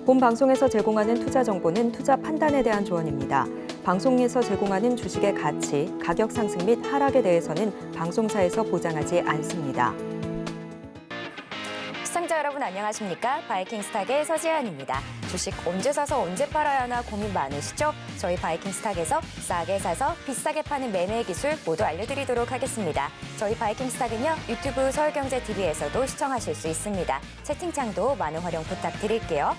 본 방송에서 제공하는 투자 정보는 투자 판단에 대한 조언입니다. 방송에서 제공하는 주식의 가치, 가격 상승 및 하락에 대해서는 방송사에서 보장하지 않습니다. 시청자 여러분 안녕하십니까? 바이킹스탁의 서지아입니다. 주식 언제 사서 언제 팔아야 하나 고민 많으시죠? 저희 바이킹스탁에서 싸게 사서 비싸게 파는 매매 기술 모두 알려드리도록 하겠습니다. 저희 바이킹스탁은요, 유튜브 서울경제TV에서도 시청하실 수 있습니다. 채팅창도 많은 활용 부탁드릴게요.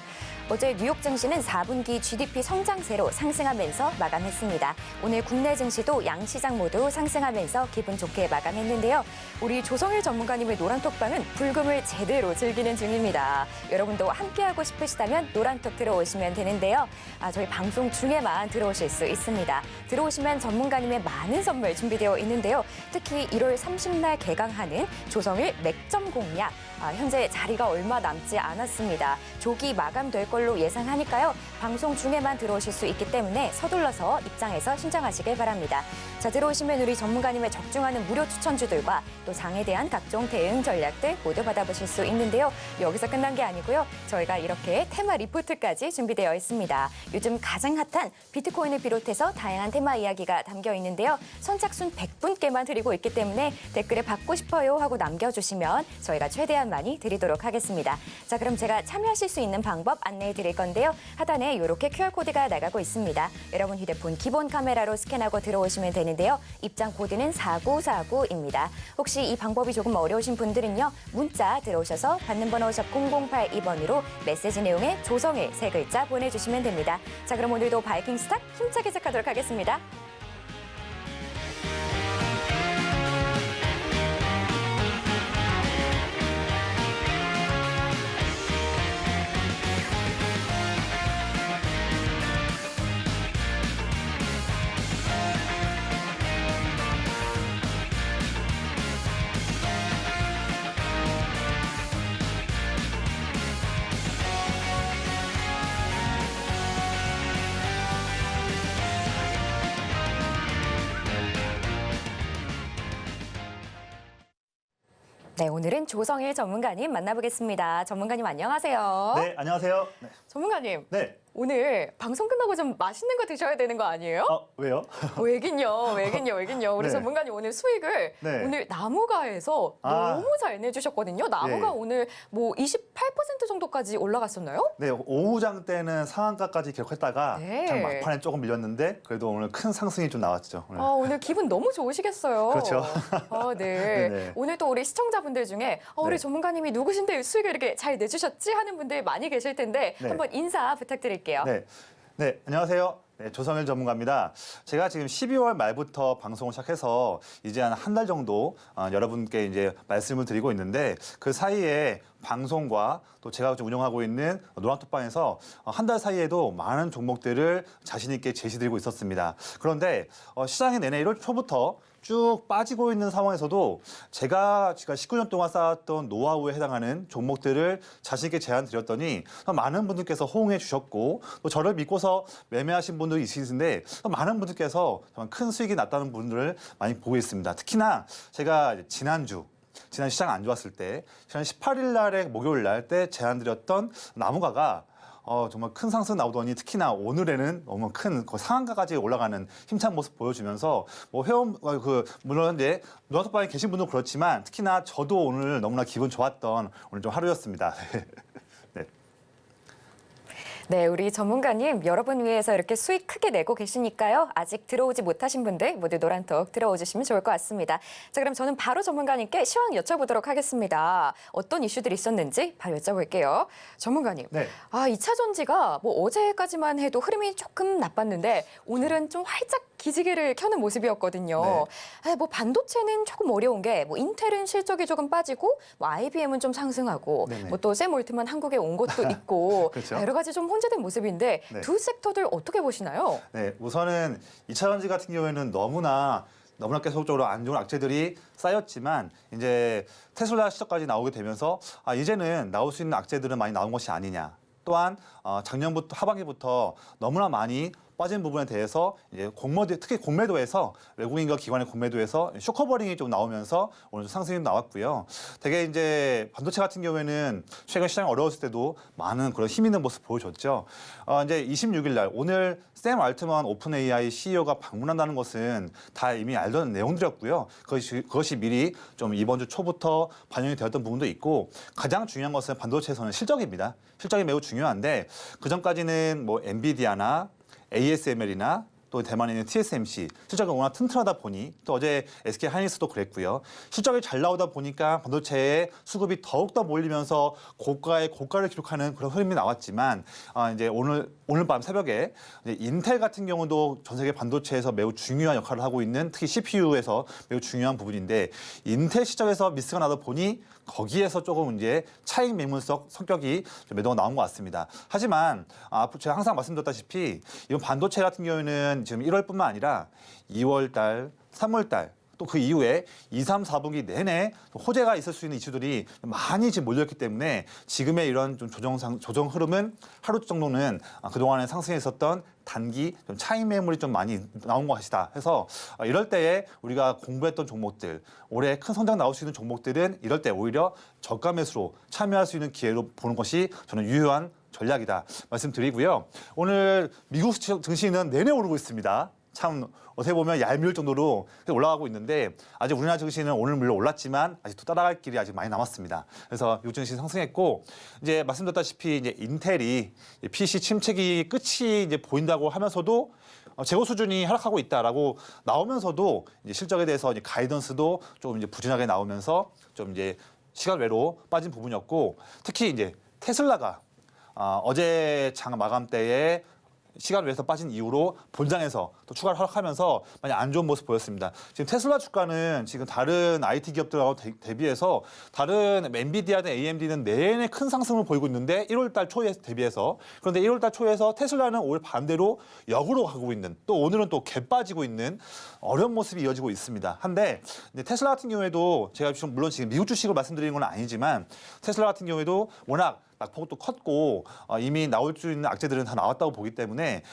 어제 뉴욕 증시는 4분기 GDP 성장세로 상승하면서 마감했습니다. 오늘 국내 증시도 양시장 모두 상승하면서 기분 좋게 마감했는데요. 우리 조성일 전문가님의 노란톡방은 불금을 제대로 즐기는 중입니다. 여러분도 함께하고 싶으시다면 노란톡 들어오시면 되는데요. 저희 방송 중에만 들어오실 수 있습니다. 들어오시면 전문가님의 많은 선물 준비되어 있는데요. 특히 1월 30날 개강하는 조성일 맥점 공략. 현재 자리가 얼마 남지 않았습니다. 조기 마감될 걸로 예상하니까요. 방송 중에만 들어오실 수 있기 때문에 서둘러서 입장해서 신청하시길 바랍니다. 자, 들어오시면 우리 전문가님의 적중하는 무료 추천주들과 또 장에 대한 각종 대응 전략들 모두 받아보실 수 있는데요. 여기서 끝난 게 아니고요. 저희가 이렇게 테마 리포트까지 준비되어 있습니다. 요즘 가장 핫한 비트코인을 비롯해서 다양한 테마 이야기가 담겨 있는데요. 선착순 100분께만 드리고 있기 때문에 댓글에 받고 싶어요 하고 남겨주시면 저희가 최대한 많이 드리도록 하겠습니다. 자, 그럼 제가 참여하실 수 있는 방법 안내해 드릴 건데요. 하단에 이렇게 QR코드가 나가고 있습니다. 여러분 휴대폰 기본 카메라로 스캔하고 들어오시면 되는데요. 입장 코드는 4949입니다. 혹시 이 방법이 조금 어려우신 분들은요. 문자 들어오셔서 받는 번호 샵 0082번으로 메시지 내용에 조성일 3글자 보내주시면 됩니다. 자, 그럼 오늘도 바이킹스탁 힘차게 시작하도록 하겠습니다. 네, 오늘은 조성일 전문가님 만나보겠습니다. 전문가님 안녕하세요. 네, 안녕하세요. 네. 전문가님. 네. 오늘 방송 끝나고 좀 맛있는 거 드셔야 되는 거 아니에요? 왜요? 왜긴요. 우리 네. 전문가님 오늘 수익을 네. 오늘 나무가에서 너무 잘 내주셨거든요. 나무가 네. 오늘 뭐 28% 정도까지 올라갔었나요? 네, 오후장 때는 상한가까지 기록했다가 네. 장 막판에 조금 밀렸는데 그래도 오늘 큰 상승이 좀 나왔죠. 오늘. 오늘 기분 너무 좋으시겠어요. 그렇죠. 네. 네네. 오늘 또 우리 시청자분들 중에 우리 네. 전문가님이 누구신데 수익을 이렇게 잘 내주셨지 하는 분들 많이 계실 텐데 네. 한번 인사 부탁드릴게요. 네. 네, 안녕하세요. 네, 조성일 전문가입니다. 제가 지금 12월 말부터 방송을 시작해서 이제 한 달 정도 여러분께 이제 말씀을 드리고 있는데 그 사이에 방송과 또 제가 좀 운영하고 있는 노란톡방에서 한 달 사이에도 많은 종목들을 자신 있게 제시드리고 있었습니다. 그런데 시장이 내내 1월 초부터 쭉 빠지고 있는 상황에서도 제가 19년 동안 쌓았던 노하우에 해당하는 종목들을 자신 있게 제안 드렸더니 많은 분들께서 호응해 주셨고 또 저를 믿고서 매매하신 분들이 있으신데 많은 분들께서 정말 큰 수익이 났다는 분들을 많이 보고 있습니다. 특히나 제가 지난 시장 안 좋았을 때 지난 18일 날에 목요일 날 때 제안 드렸던 나무가가 정말 큰 상승 나오더니 특히나 오늘에는 너무 큰 상한가까지 올라가는 힘찬 모습 보여주면서 뭐 회원 물론 이제 노란톡방에 계신 분도 그렇지만 특히나 저도 오늘 너무나 기분 좋았던 오늘 좀 하루였습니다. 네. 네, 우리 전문가님 여러분 위해서 이렇게 수익 크게 내고 계시니까요. 아직 들어오지 못하신 분들 모두 노란톡 들어오시면 좋을 것 같습니다. 자, 그럼 저는 바로 전문가님께 시황 여쭤보도록 하겠습니다. 어떤 이슈들이 있었는지 바로 여쭤볼게요. 전문가님, 네. 2차 전지가 뭐 어제까지만 해도 흐름이 조금 나빴는데 오늘은 좀 활짝 기지개를 켜는 모습이었거든요. 네, 뭐 반도체는 조금 어려운 게 뭐 인텔은 실적이 조금 빠지고 뭐 IBM은 좀 상승하고 뭐 또 샘 올트만 한국에 온 것도 있고 그렇죠. 여러 가지 좀 혼재된 모습인데 네. 두 섹터들 어떻게 보시나요? 네, 우선은 2차 전지 같은 경우에는 너무나 계속적으로 안 좋은 악재들이 쌓였지만 이제 테슬라 시적까지 나오게 되면서 이제는 나올 수 있는 악재들은 많이 나온 것이 아니냐. 또한 작년부터 하반기부터 너무나 많이 빠진 부분에 대해서 이제 공매도, 특히 공매도에서 외국인과 기관의 공매도에서 쇼커버링이 좀 나오면서 오늘 좀 상승이 나왔고요. 되게 이제 반도체 같은 경우에는 최근 시장이 어려웠을 때도 많은 그런 힘 있는 모습 보여줬죠. 이제 26일 날 오늘 샘 알트만 오픈 AI CEO가 방문한다는 것은 다 이미 알던 내용들이었고요. 그것이 미리 좀 이번 주 초부터 반영이 되었던 부분도 있고 가장 중요한 것은 반도체에서는 실적입니다. 실적이 매우 중요한데 그 전까지는 뭐 엔비디아나 ASML이나 또 대만에 있는 TSMC 실적이 워낙 튼튼하다 보니 또 어제 SK 하이닉스도 그랬고요. 실적이 잘 나오다 보니까 반도체의 수급이 더욱더 몰리면서 고가의 고가를 기록하는 그런 흐름이 나왔지만 이제 오늘 밤 새벽에 이제 인텔 같은 경우도 전 세계 반도체에서 매우 중요한 역할을 하고 있는 특히 CPU에서 매우 중요한 부분인데 인텔 실적에서 미스가 나다 보니 거기에서 조금 이제 차익 매물적 성격이 좀 매도가 나온 것 같습니다. 하지만 제가 항상 말씀드렸다시피 이번 반도체 같은 경우에는 지금 1월뿐만 아니라 2월 달, 3월 달 또 그 이후에 2, 3, 4분기 내내 호재가 있을 수 있는 이슈들이 많이 지금 몰렸기 때문에 지금의 이런 좀 조정 흐름은 하루 정도는 그동안에 상승해 있었던 단기 좀 차익 매물이 좀 많이 나온 것이다 해서 이럴 때에 우리가 공부했던 종목들 올해 큰 성장 나올 수 있는 종목들은 이럴 때 오히려 저가 매수로 참여할 수 있는 기회로 보는 것이 저는 유효한 전략이다 말씀드리고요. 오늘 미국 증시는 내내 오르고 있습니다. 참 어떻게 보면 얄미울 정도로 올라가고 있는데 아직 우리나라 증시는 오늘 물론 올랐지만 아직도 따라갈 길이 아직 많이 남았습니다. 그래서 미국 증시 상승했고 이제 말씀드렸다시피 이제 인텔이 PC 침체기 끝이 이제 보인다고 하면서도 재고 수준이 하락하고 있다라고 나오면서도 이제 실적에 대해서 이제 가이던스도 좀 이제 부진하게 나오면서 좀 이제 시간 외로 빠진 부분이었고 특히 이제 테슬라가 어제 장 마감 때에 시간 외에서 빠진 이후로 본장에서 또 추가로 하락하면서 많이 안 좋은 모습 보였습니다. 지금 테슬라 주가는 지금 다른 IT 기업들하고 대비해서 다른 엔비디아든 AMD는 내내 큰 상승을 보이고 있는데 1월 달 초에 대비해서 그런데 1월 달 초에서 테슬라는 오히려 반대로 역으로 가고 있는 또 오늘은 또 갭 빠지고 있는 어려운 모습이 이어지고 있습니다. 한데 테슬라 같은 경우에도 제가 물론 지금 미국 주식을 말씀드리는 건 아니지만 테슬라 같은 경우에도 워낙 낙폭도 컸고 이미 나올 수 있는 악재들은 다 나왔다고 보기 때문에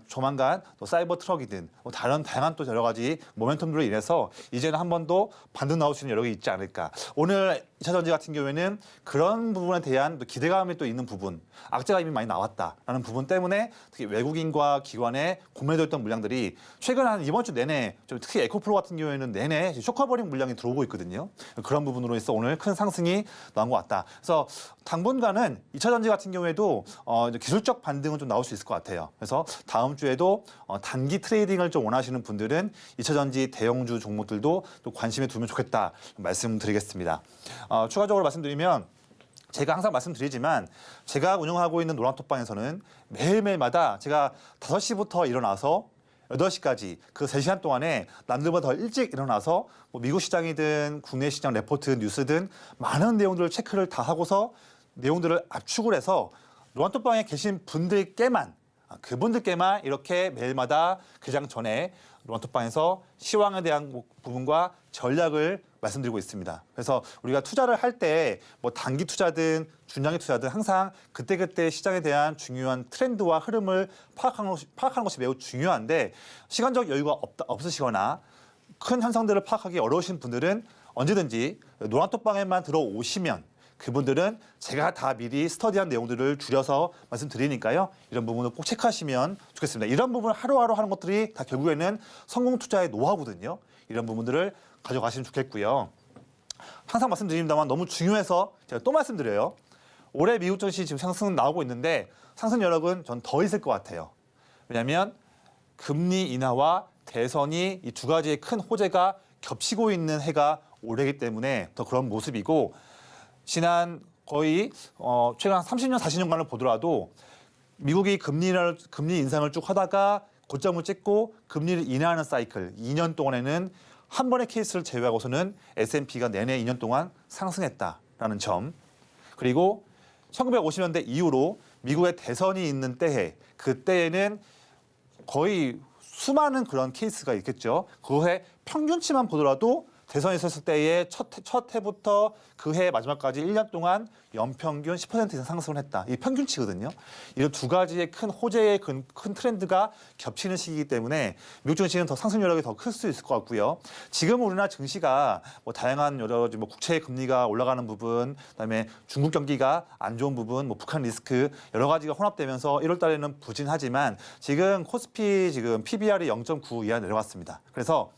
조만간 또 사이버 트럭이든 다른 다양한 또 여러 가지 모멘텀들로 인해서 이제는 한 번 더 반등 나올 수 있는 여력이 있지 않을까. 오늘 2차전지 같은 경우에는 그런 부분에 대한 또 기대감이 또 있는 부분, 악재가 이미 많이 나왔다라는 부분 때문에 특히 외국인과 기관의 공매도했던 물량들이 최근 한 이번 주 내내 좀 특히 에코프로 같은 경우에는 내내 쇼커버링 물량이 들어오고 있거든요. 그런 부분으로 해서 오늘 큰 상승이 나온 것 같다. 그래서 당분간은 2차전지 같은 경우에도 기술적 반등은 좀 나올 수 있을 것 같아요. 그래서 다음 주에도 단기 트레이딩을 좀 원하시는 분들은 2차전지 대형주 종목들도 또 관심에 두면 좋겠다 말씀드리겠습니다. 추가적으로 말씀드리면 제가 항상 말씀드리지만 제가 운영하고 있는 노란톡방에서는 매일매일마다 제가 5시부터 일어나서 8시까지 그 3시간 동안에 남들보다 더 일찍 일어나서 뭐 미국 시장이든 국내 시장 레포트 뉴스든 많은 내용들을 체크를 다 하고서 내용들을 압축을 해서 노란톡방에 계신 분들께만 그분들께만 이렇게 매일마다 개장 전에 노란톡방에서 시황에 대한 부분과 전략을 말씀드리고 있습니다. 그래서 우리가 투자를 할 때 뭐 단기 투자든 중장기 투자든 항상 그때그때 시장에 대한 중요한 트렌드와 흐름을 파악하는 것이 매우 중요한데 시간적 여유가 없으시거나 큰 현상들을 파악하기 어려우신 분들은 언제든지 노란톡방에만 들어오시면 그분들은 제가 다 미리 스터디한 내용들을 줄여서 말씀드리니까요. 이런 부분을 꼭 체크하시면 좋겠습니다. 이런 부분을 하루하루 하는 것들이 다 결국에는 성공 투자의 노하우거든요. 이런 부분들을 가져가시면 좋겠고요. 항상 말씀드립니다만 너무 중요해서 제가 또 말씀드려요. 올해 미국 증시 지금 상승 나오고 있는데 상승 여력은 전 더 있을 것 같아요. 왜냐하면 금리 인하와 대선이 이 두 가지의 큰 호재가 겹치고 있는 해가 올해이기 때문에 더 그런 모습이고 지난 거의 최근 한 30년, 40년간을 보더라도 미국이 금리 인상을 쭉 하다가 고점을 찍고 금리를 인하하는 사이클 2년 동안에는 한 번의 케이스를 제외하고서는 S&P가 내내 2년 동안 상승했다라는 점. 그리고 1950년대 이후로 미국의 대선이 있는 때에 그때에는 거의 수많은 그런 케이스가 있겠죠. 그 해 평균치만 보더라도 대선에 있었을 때의 첫 해부터 그 해 마지막까지 1년 동안 연평균 10% 이상 상승을 했다. 이 평균치거든요. 이런 두 가지의 큰 호재의 큰 트렌드가 겹치는 시기이기 때문에 미국 증시는 더 상승 여력이 더 클 수 있을 것 같고요. 지금 우리나라 증시가 뭐 다양한 여러 가지 뭐 국채 금리가 올라가는 부분, 그다음에 중국 경기가 안 좋은 부분, 뭐 북한 리스크 여러 가지가 혼합되면서 1월 달에는 부진하지만 지금 코스피 지금 PBR이 0.9 이하 내려갔습니다. 그래서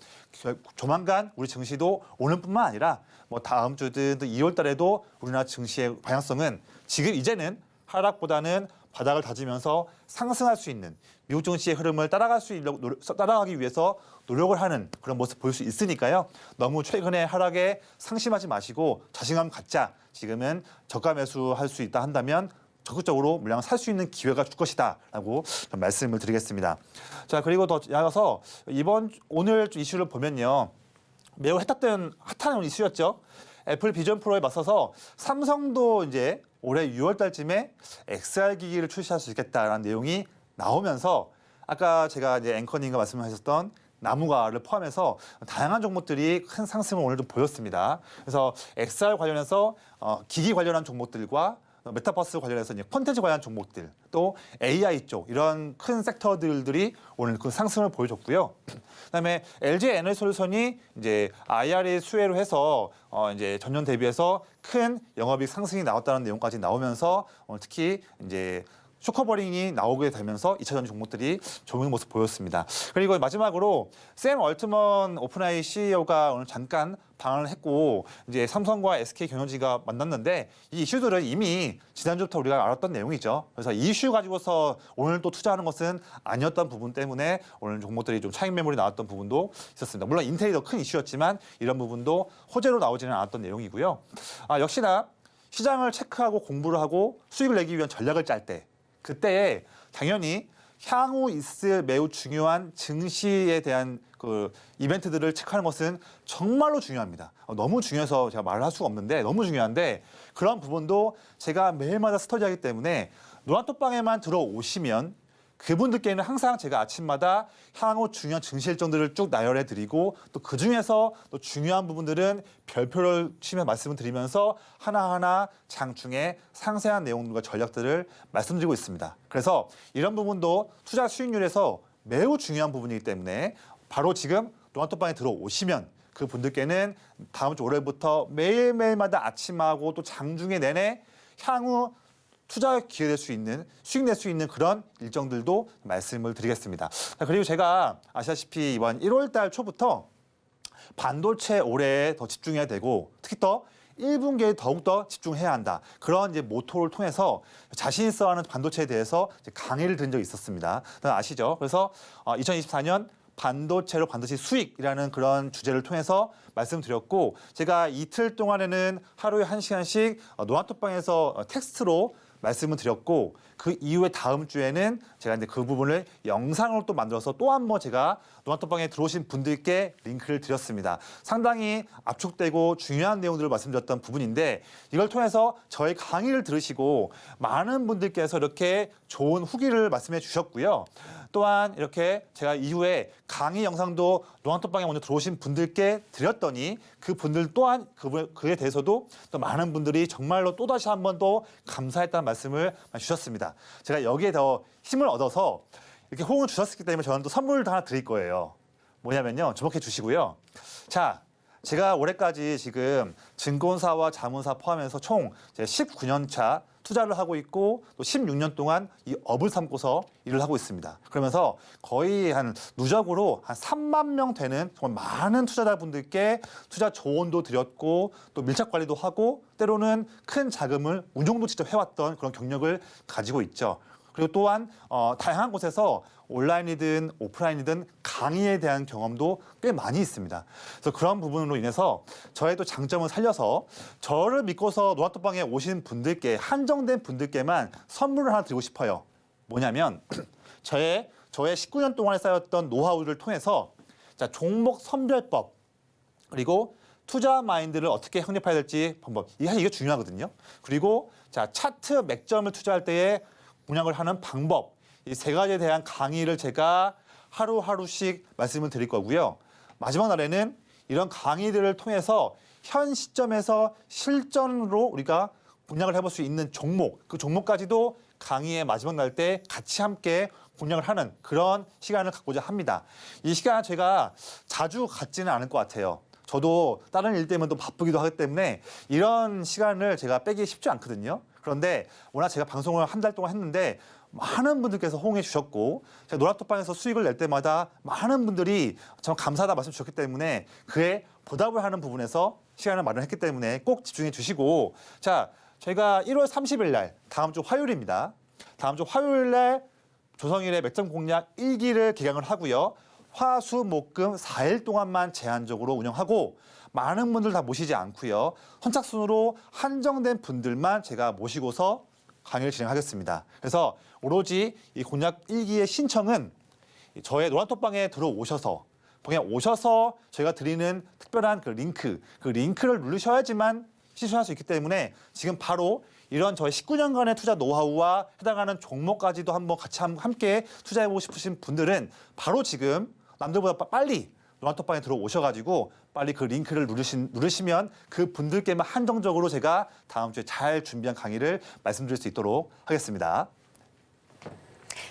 조만간 우리 증시도 오늘뿐만 아니라 뭐 다음 주든 2월 달에도 우리나라 증시의 방향성은 지금 이제는 하락보다는 바닥을 다지면서 상승할 수 있는 미국 증시의 흐름을 따라가기 위해서 노력을 하는 그런 모습 보일 수 있으니까요. 너무 최근에 하락에 상심하지 마시고 자신감 갖자. 지금은 저가 매수할 수 있다 한다면 적극적으로 물량을 살 수 있는 기회가 줄 것이다라고 말씀을 드리겠습니다. 자, 그리고 더 나아가서 오늘 이슈를 보면요. 매우 핫한 이슈였죠. 애플 비전 프로에 맞서서 삼성도 이제 올해 6월 달쯤에 XR 기기를 출시할 수 있겠다라는 내용이 나오면서 아까 제가 이제 앵커님과 말씀하셨던 나무가를 포함해서 다양한 종목들이 큰 상승을 오늘 좀 보였습니다. 그래서 XR 관련해서 기기 관련한 종목들과 메타버스 관련해서 이제 콘텐츠 관련 종목들, 또 AI 쪽 이런 큰 섹터들이 오늘 그 상승을 보여줬고요. 그다음에 LG 에너지솔루션이 이제 IRA 수혜로 해서 이제 전년 대비해서 큰 영업이익 상승이 나왔다는 내용까지 나오면서 특히 이제 쇼커버링이 나오게 되면서 2차전 종목들이 좋은 모습 보였습니다. 그리고 마지막으로 샘 얼트먼 오픈AI CEO가 오늘 잠깐 방한을 했고 이제 삼성과 SK 경영지가 만났는데 이 이슈들은 이미 지난주부터 우리가 알았던 내용이죠. 그래서 이 이슈 가지고서 오늘 또 투자하는 것은 아니었던 부분 때문에 오늘 종목들이 좀 차익 매물이 나왔던 부분도 있었습니다. 물론 인텔이 더 큰 이슈였지만 이런 부분도 호재로 나오지는 않았던 내용이고요. 역시나 시장을 체크하고 공부를 하고 수익을 내기 위한 전략을 짤 때 그때에 당연히 향후 있을 매우 중요한 증시에 대한 그 이벤트들을 체크하는 것은 정말로 중요합니다. 너무 중요해서 제가 말을 할 수가 없는데 너무 중요한데 그런 부분도 제가 매일마다 스터디하기 때문에 노란톡방에만 들어오시면 그분들께는 항상 제가 아침마다 향후 중요한 증시 일정들을 쭉 나열해 드리고 또 그중에서 또 중요한 부분들은 별표를 치며 말씀을 드리면서 하나하나 장중에 상세한 내용과 전략들을 말씀드리고 있습니다. 그래서 이런 부분도 투자 수익률에서 매우 중요한 부분이기 때문에 바로 지금 노란톡방에 들어오시면 그 분들께는 다음 주 월요일부터 매일매일마다 아침하고 또 장중에 내내 향후 투자 기회 될 수 있는 수익 낼 수 있는 그런 일정들도 말씀을 드리겠습니다. 그리고 제가 아시다시피 이번 1월 달 초부터 반도체 올해 더 집중해야 되고 특히 더 1분기에 더욱더 집중해야 한다. 그런 이제 모토를 통해서 자신 있어 하는 반도체에 대해서 강의를 드린 적이 있었습니다. 아시죠? 그래서 2024년 반도체로 반드시 수익이라는 그런 주제를 통해서 말씀드렸고 제가 이틀 동안에는 하루에 1시간씩 노란톡방에서 텍스트로 말씀을 드렸고 그 이후에 다음 주에는 제가 이제 그 부분을 영상으로 또 만들어서 또 한 번 제가 노란톡방에 들어오신 분들께 링크를 드렸습니다. 상당히 압축되고 중요한 내용들을 말씀드렸던 부분인데 이걸 통해서 저희 강의를 들으시고 많은 분들께서 이렇게 좋은 후기를 말씀해 주셨고요. 또한 이렇게 제가 이후에 강의 영상도 노란톡방에 먼저 들어오신 분들께 드렸더니 그 분들 또한 그에 대해서도 또 많은 분들이 정말로 또다시 한 번 더 감사했다는 말씀을 주셨습니다. 제가 여기에 더 힘을 얻어서 이렇게 호응을 주셨기 때문에 저는 또 선물도 하나 드릴 거예요. 뭐냐면요. 주목해 주시고요. 자, 제가 올해까지 지금 증권사와 자문사 포함해서 총 19년 차 투자를 하고 있고 또 16년 동안 이 업을 삼고서 일을 하고 있습니다. 그러면서 거의 한 누적으로 한 3만 명 되는 정말 많은 투자자분들께 투자 조언도 드렸고 또 밀착 관리도 하고 때로는 큰 자금을 운용도 직접 해왔던 그런 경력을 가지고 있죠. 그리고 또한 다양한 곳에서 온라인이든 오프라인이든 강의에 대한 경험도 꽤 많이 있습니다. 그래서 그런 부분으로 인해서 저의 또 장점을 살려서 저를 믿고서 노란톡방에 오신 분들께 한정된 분들께만 선물을 하나 드리고 싶어요. 뭐냐면 저의 19년 동안에 쌓였던 노하우를 통해서 자, 종목 선별법 그리고 투자 마인드를 어떻게 확립해야 될지 방법 이게 중요하거든요. 그리고 자 차트 맥점을 투자할 때에 공략을 하는 방법 이 세 가지에 대한 강의를 제가 하루하루씩 말씀을 드릴 거고요. 마지막 날에는 이런 강의들을 통해서 현 시점에서 실전으로 우리가 공략을 해볼 수 있는 종목, 그 종목까지도 강의의 마지막 날 때 같이 함께 공략을 하는 그런 시간을 갖고자 합니다. 이 시간 제가 자주 갖지는 않을 것 같아요. 저도 다른 일 때문에 또 바쁘기도 하기 때문에 이런 시간을 제가 빼기 쉽지 않거든요. 그런데 워낙 제가 방송을 한 달 동안 했는데 많은 분들께서 호응해 주셨고 제가 노란톡방에서 수익을 낼 때마다 많은 분들이 참 감사하다 말씀 주셨기 때문에 그에 보답을 하는 부분에서 시간을 마련했기 때문에 꼭 집중해 주시고 자 저희가 1월 30일 날 다음 주 화요일입니다. 다음 주 화요일 날 조성일의 맥점 공략 1기를 개강을 하고요. 화, 수, 목, 금 4일 동안만 제한적으로 운영하고 많은 분들 다 모시지 않고요. 선착순으로 한정된 분들만 제가 모시고서 강의를 진행하겠습니다. 그래서 오로지 이 공략 1기의 신청은 저의 노란톡방에 들어오셔서 그냥 오셔서 저희가 드리는 특별한 그 링크를 누르셔야지만 신청할 수 있기 때문에 지금 바로 이런 저희 19년간의 투자 노하우와 해당하는 종목까지도 한번 같이 함께 투자해보고 싶으신 분들은 바로 지금 남들보다 빨리 노란톡방에 들어오셔가지고 빨리 그 링크를 누르시면 그 분들께만 한정적으로 제가 다음 주에 잘 준비한 강의를 말씀드릴 수 있도록 하겠습니다.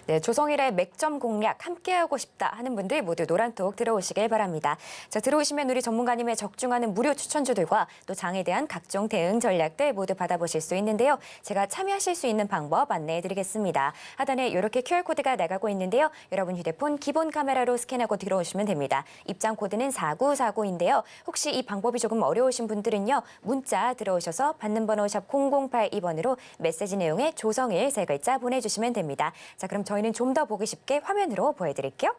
네, 조성일의 맥점 공략 함께하고 싶다 하는 분들 모두 노란톡 들어오시길 바랍니다. 자, 들어오시면 우리 전문가님의 적중하는 무료 추천주들과 또 장에 대한 각종 대응 전략들 모두 받아보실 수 있는데요. 제가 참여하실 수 있는 방법 안내해드리겠습니다. 하단에 이렇게 QR코드가 나가고 있는데요. 여러분 휴대폰 기본 카메라로 스캔하고 들어오시면 됩니다. 입장 코드는 4949인데요. 혹시 이 방법이 조금 어려우신 분들은요. 문자 들어오셔서 받는 번호 샵 0082번으로 메시지 내용에 조성일 세 글자 보내주시면 됩니다. 자, 그럼 저희는 좀 더 보기 쉽게 화면으로 보여드릴게요.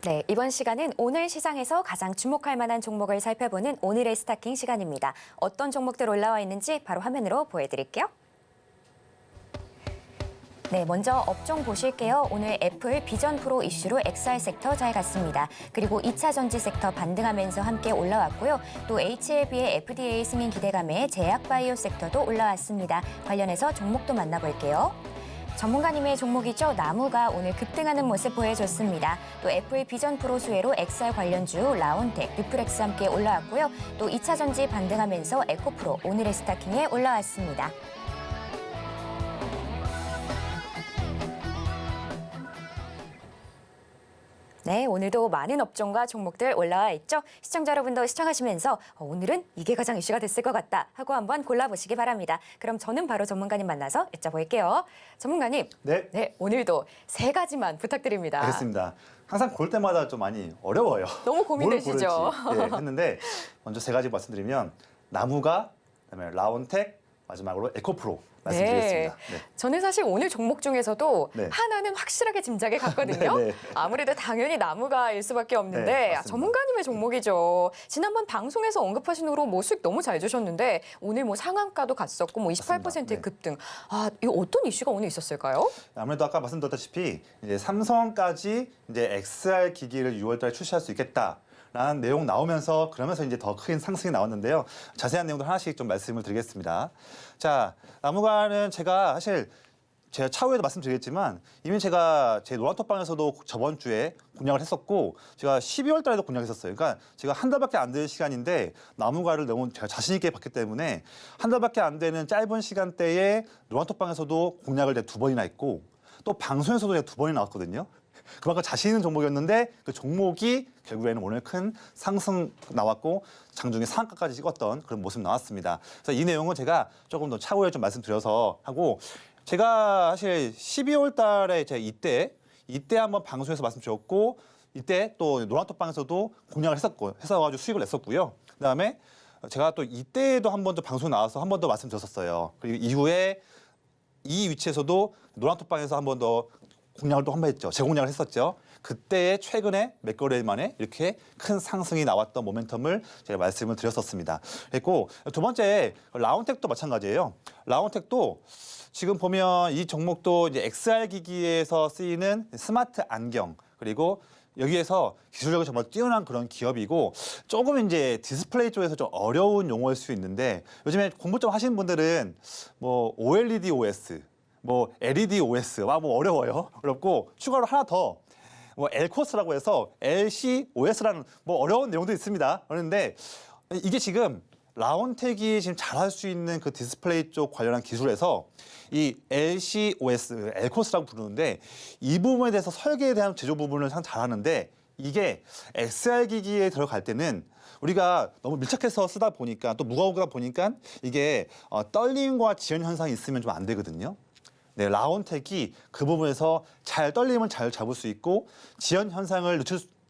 네, 이번 시간은 오늘 시장에서 가장 주목할 만한 종목을 살펴보는 오늘의 스타킹 시간입니다. 어떤 종목들 올라와 있는지 바로 화면으로 보여드릴게요. 네, 먼저 업종 보실게요. 오늘 애플 비전 프로 이슈로 XR 섹터 잘 갔습니다. 그리고 2차 전지 섹터 반등하면서 함께 올라왔고요. 또 HLB의 FDA 승인 기대감에 제약 바이오 섹터도 올라왔습니다. 관련해서 종목도 만나볼게요. 전문가님의 종목이죠. 나무가 오늘 급등하는 모습 보여줬습니다. 또 애플 비전 프로 수혜로 XR 관련주 라온텍, 뷰프렉스 함께 올라왔고요. 또 2차 전지 반등하면서 에코프로 오늘의 스타킹에 올라왔습니다. 네, 오늘도 많은 업종과 종목들 올라와 있죠. 시청자 여러분도 시청하시면서 오늘은 이게 가장 이슈가 됐을 것 같다 하고 한번 골라보시기 바랍니다. 그럼 저는 바로 전문가님 만나서 여쭤볼게요. 전문가님, 네, 오늘도 세 가지만 부탁드립니다. 알겠습니다. 항상 고를 때마다 좀 많이 어려워요. 너무 고민되시죠? 뭘 고를지. 네, 했는데 먼저 세 가지 말씀드리면 나무가, 그다음에 라온텍, 마지막으로 에코프로 말씀드리겠습니다. 네. 저는 사실 오늘 종목 중에서도 네. 하나는 확실하게 짐작이 갔거든요. 네, 네. 아무래도 당연히 나무가일 수밖에 없는데 네, 맞습니다. 전문가님의 종목이죠. 지난번 방송에서 언급하신 후로 뭐 수익 너무 잘 주셨는데 오늘 뭐 상한가도 갔었고 뭐 28%의 맞습니다. 네. 급등. 아, 이거 어떤 이슈가 오늘 있었을까요? 아무래도 아까 말씀드렸다시피 이제 삼성까지 이제 XR 기기를 6월달에 출시할 수 있겠다. 라는 내용 나오면서 그러면서 이제 더 큰 상승이 나왔는데요. 자세한 내용도 하나씩 좀 말씀을 드리겠습니다. 자, 나무가는 제가 사실 제가 차후에도 말씀드리겠지만 이미 제가 제 노란톡방에서도 저번 주에 공략을 했었고 제가 12월 달에도 공략했었어요. 그러니까 제가 한 달밖에 안 되는 시간인데 나무가를 너무 제가 자신 있게 봤기 때문에 한 달밖에 안 되는 짧은 시간대에 노란톡방에서도 공략을 내가 2번이나 했고 또 방송에서도 내가 2번이 나왔거든요. 그만큼 자신 있는 종목이었는데 그 종목이 결국에는 오늘 큰 상승 나왔고 장중에 상한가까지 찍었던 그런 모습 나왔습니다. 그래서 이 내용은 제가 조금 더 차후에 좀 말씀드려서 하고 제가 사실 12월 달에 제가 이때 한번 방송에서 말씀드렸고 이때 또 노란톡방에서도 공략을 했어가지고 수익을 냈었고요. 그다음에 제가 또 이때도 한 번 더 방송 나와서 한 번 더 말씀드렸었어요. 그리고 이후에 이 위치에서도 노란톡방에서 한 번 더 공략을 또 한 번 했죠. 재공략을 했었죠. 그때 최근에 몇 개월 만에 이렇게 큰 상승이 나왔던 모멘텀을 제가 말씀을 드렸었습니다. 그리고 두 번째 라운텍도 마찬가지예요. 라운텍도 지금 보면 이 종목도 이제 XR 기기에서 쓰이는 스마트 안경 그리고 여기에서 기술력이 정말 뛰어난 그런 기업이고 조금 이제 디스플레이 쪽에서 좀 어려운 용어일 수 있는데 요즘에 공부 좀 하시는 분들은 뭐 OLED OS, 뭐 LED OS 뭐 어려워요. 어렵고 추가로 하나 더 뭐 LCOS라고 해서 LCOS라는 뭐 어려운 내용도 있습니다. 그런데 이게 지금 라운텍이 지금 잘할 수 있는 그 디스플레이 쪽 관련한 기술에서 이 LCOS, LCOS라고 부르는데 이 부분에 대해서 설계에 대한 제조 부분을 참 잘하는데 이게 XR 기기에 들어갈 때는 우리가 너무 밀착해서 쓰다 보니까 또 무거우다 보니까 이게 떨림과 지연 현상이 있으면 좀 안 되거든요. 네, 라운텍이 그 부분에서 떨림을 잘 잡을 수 있고 지연 현상을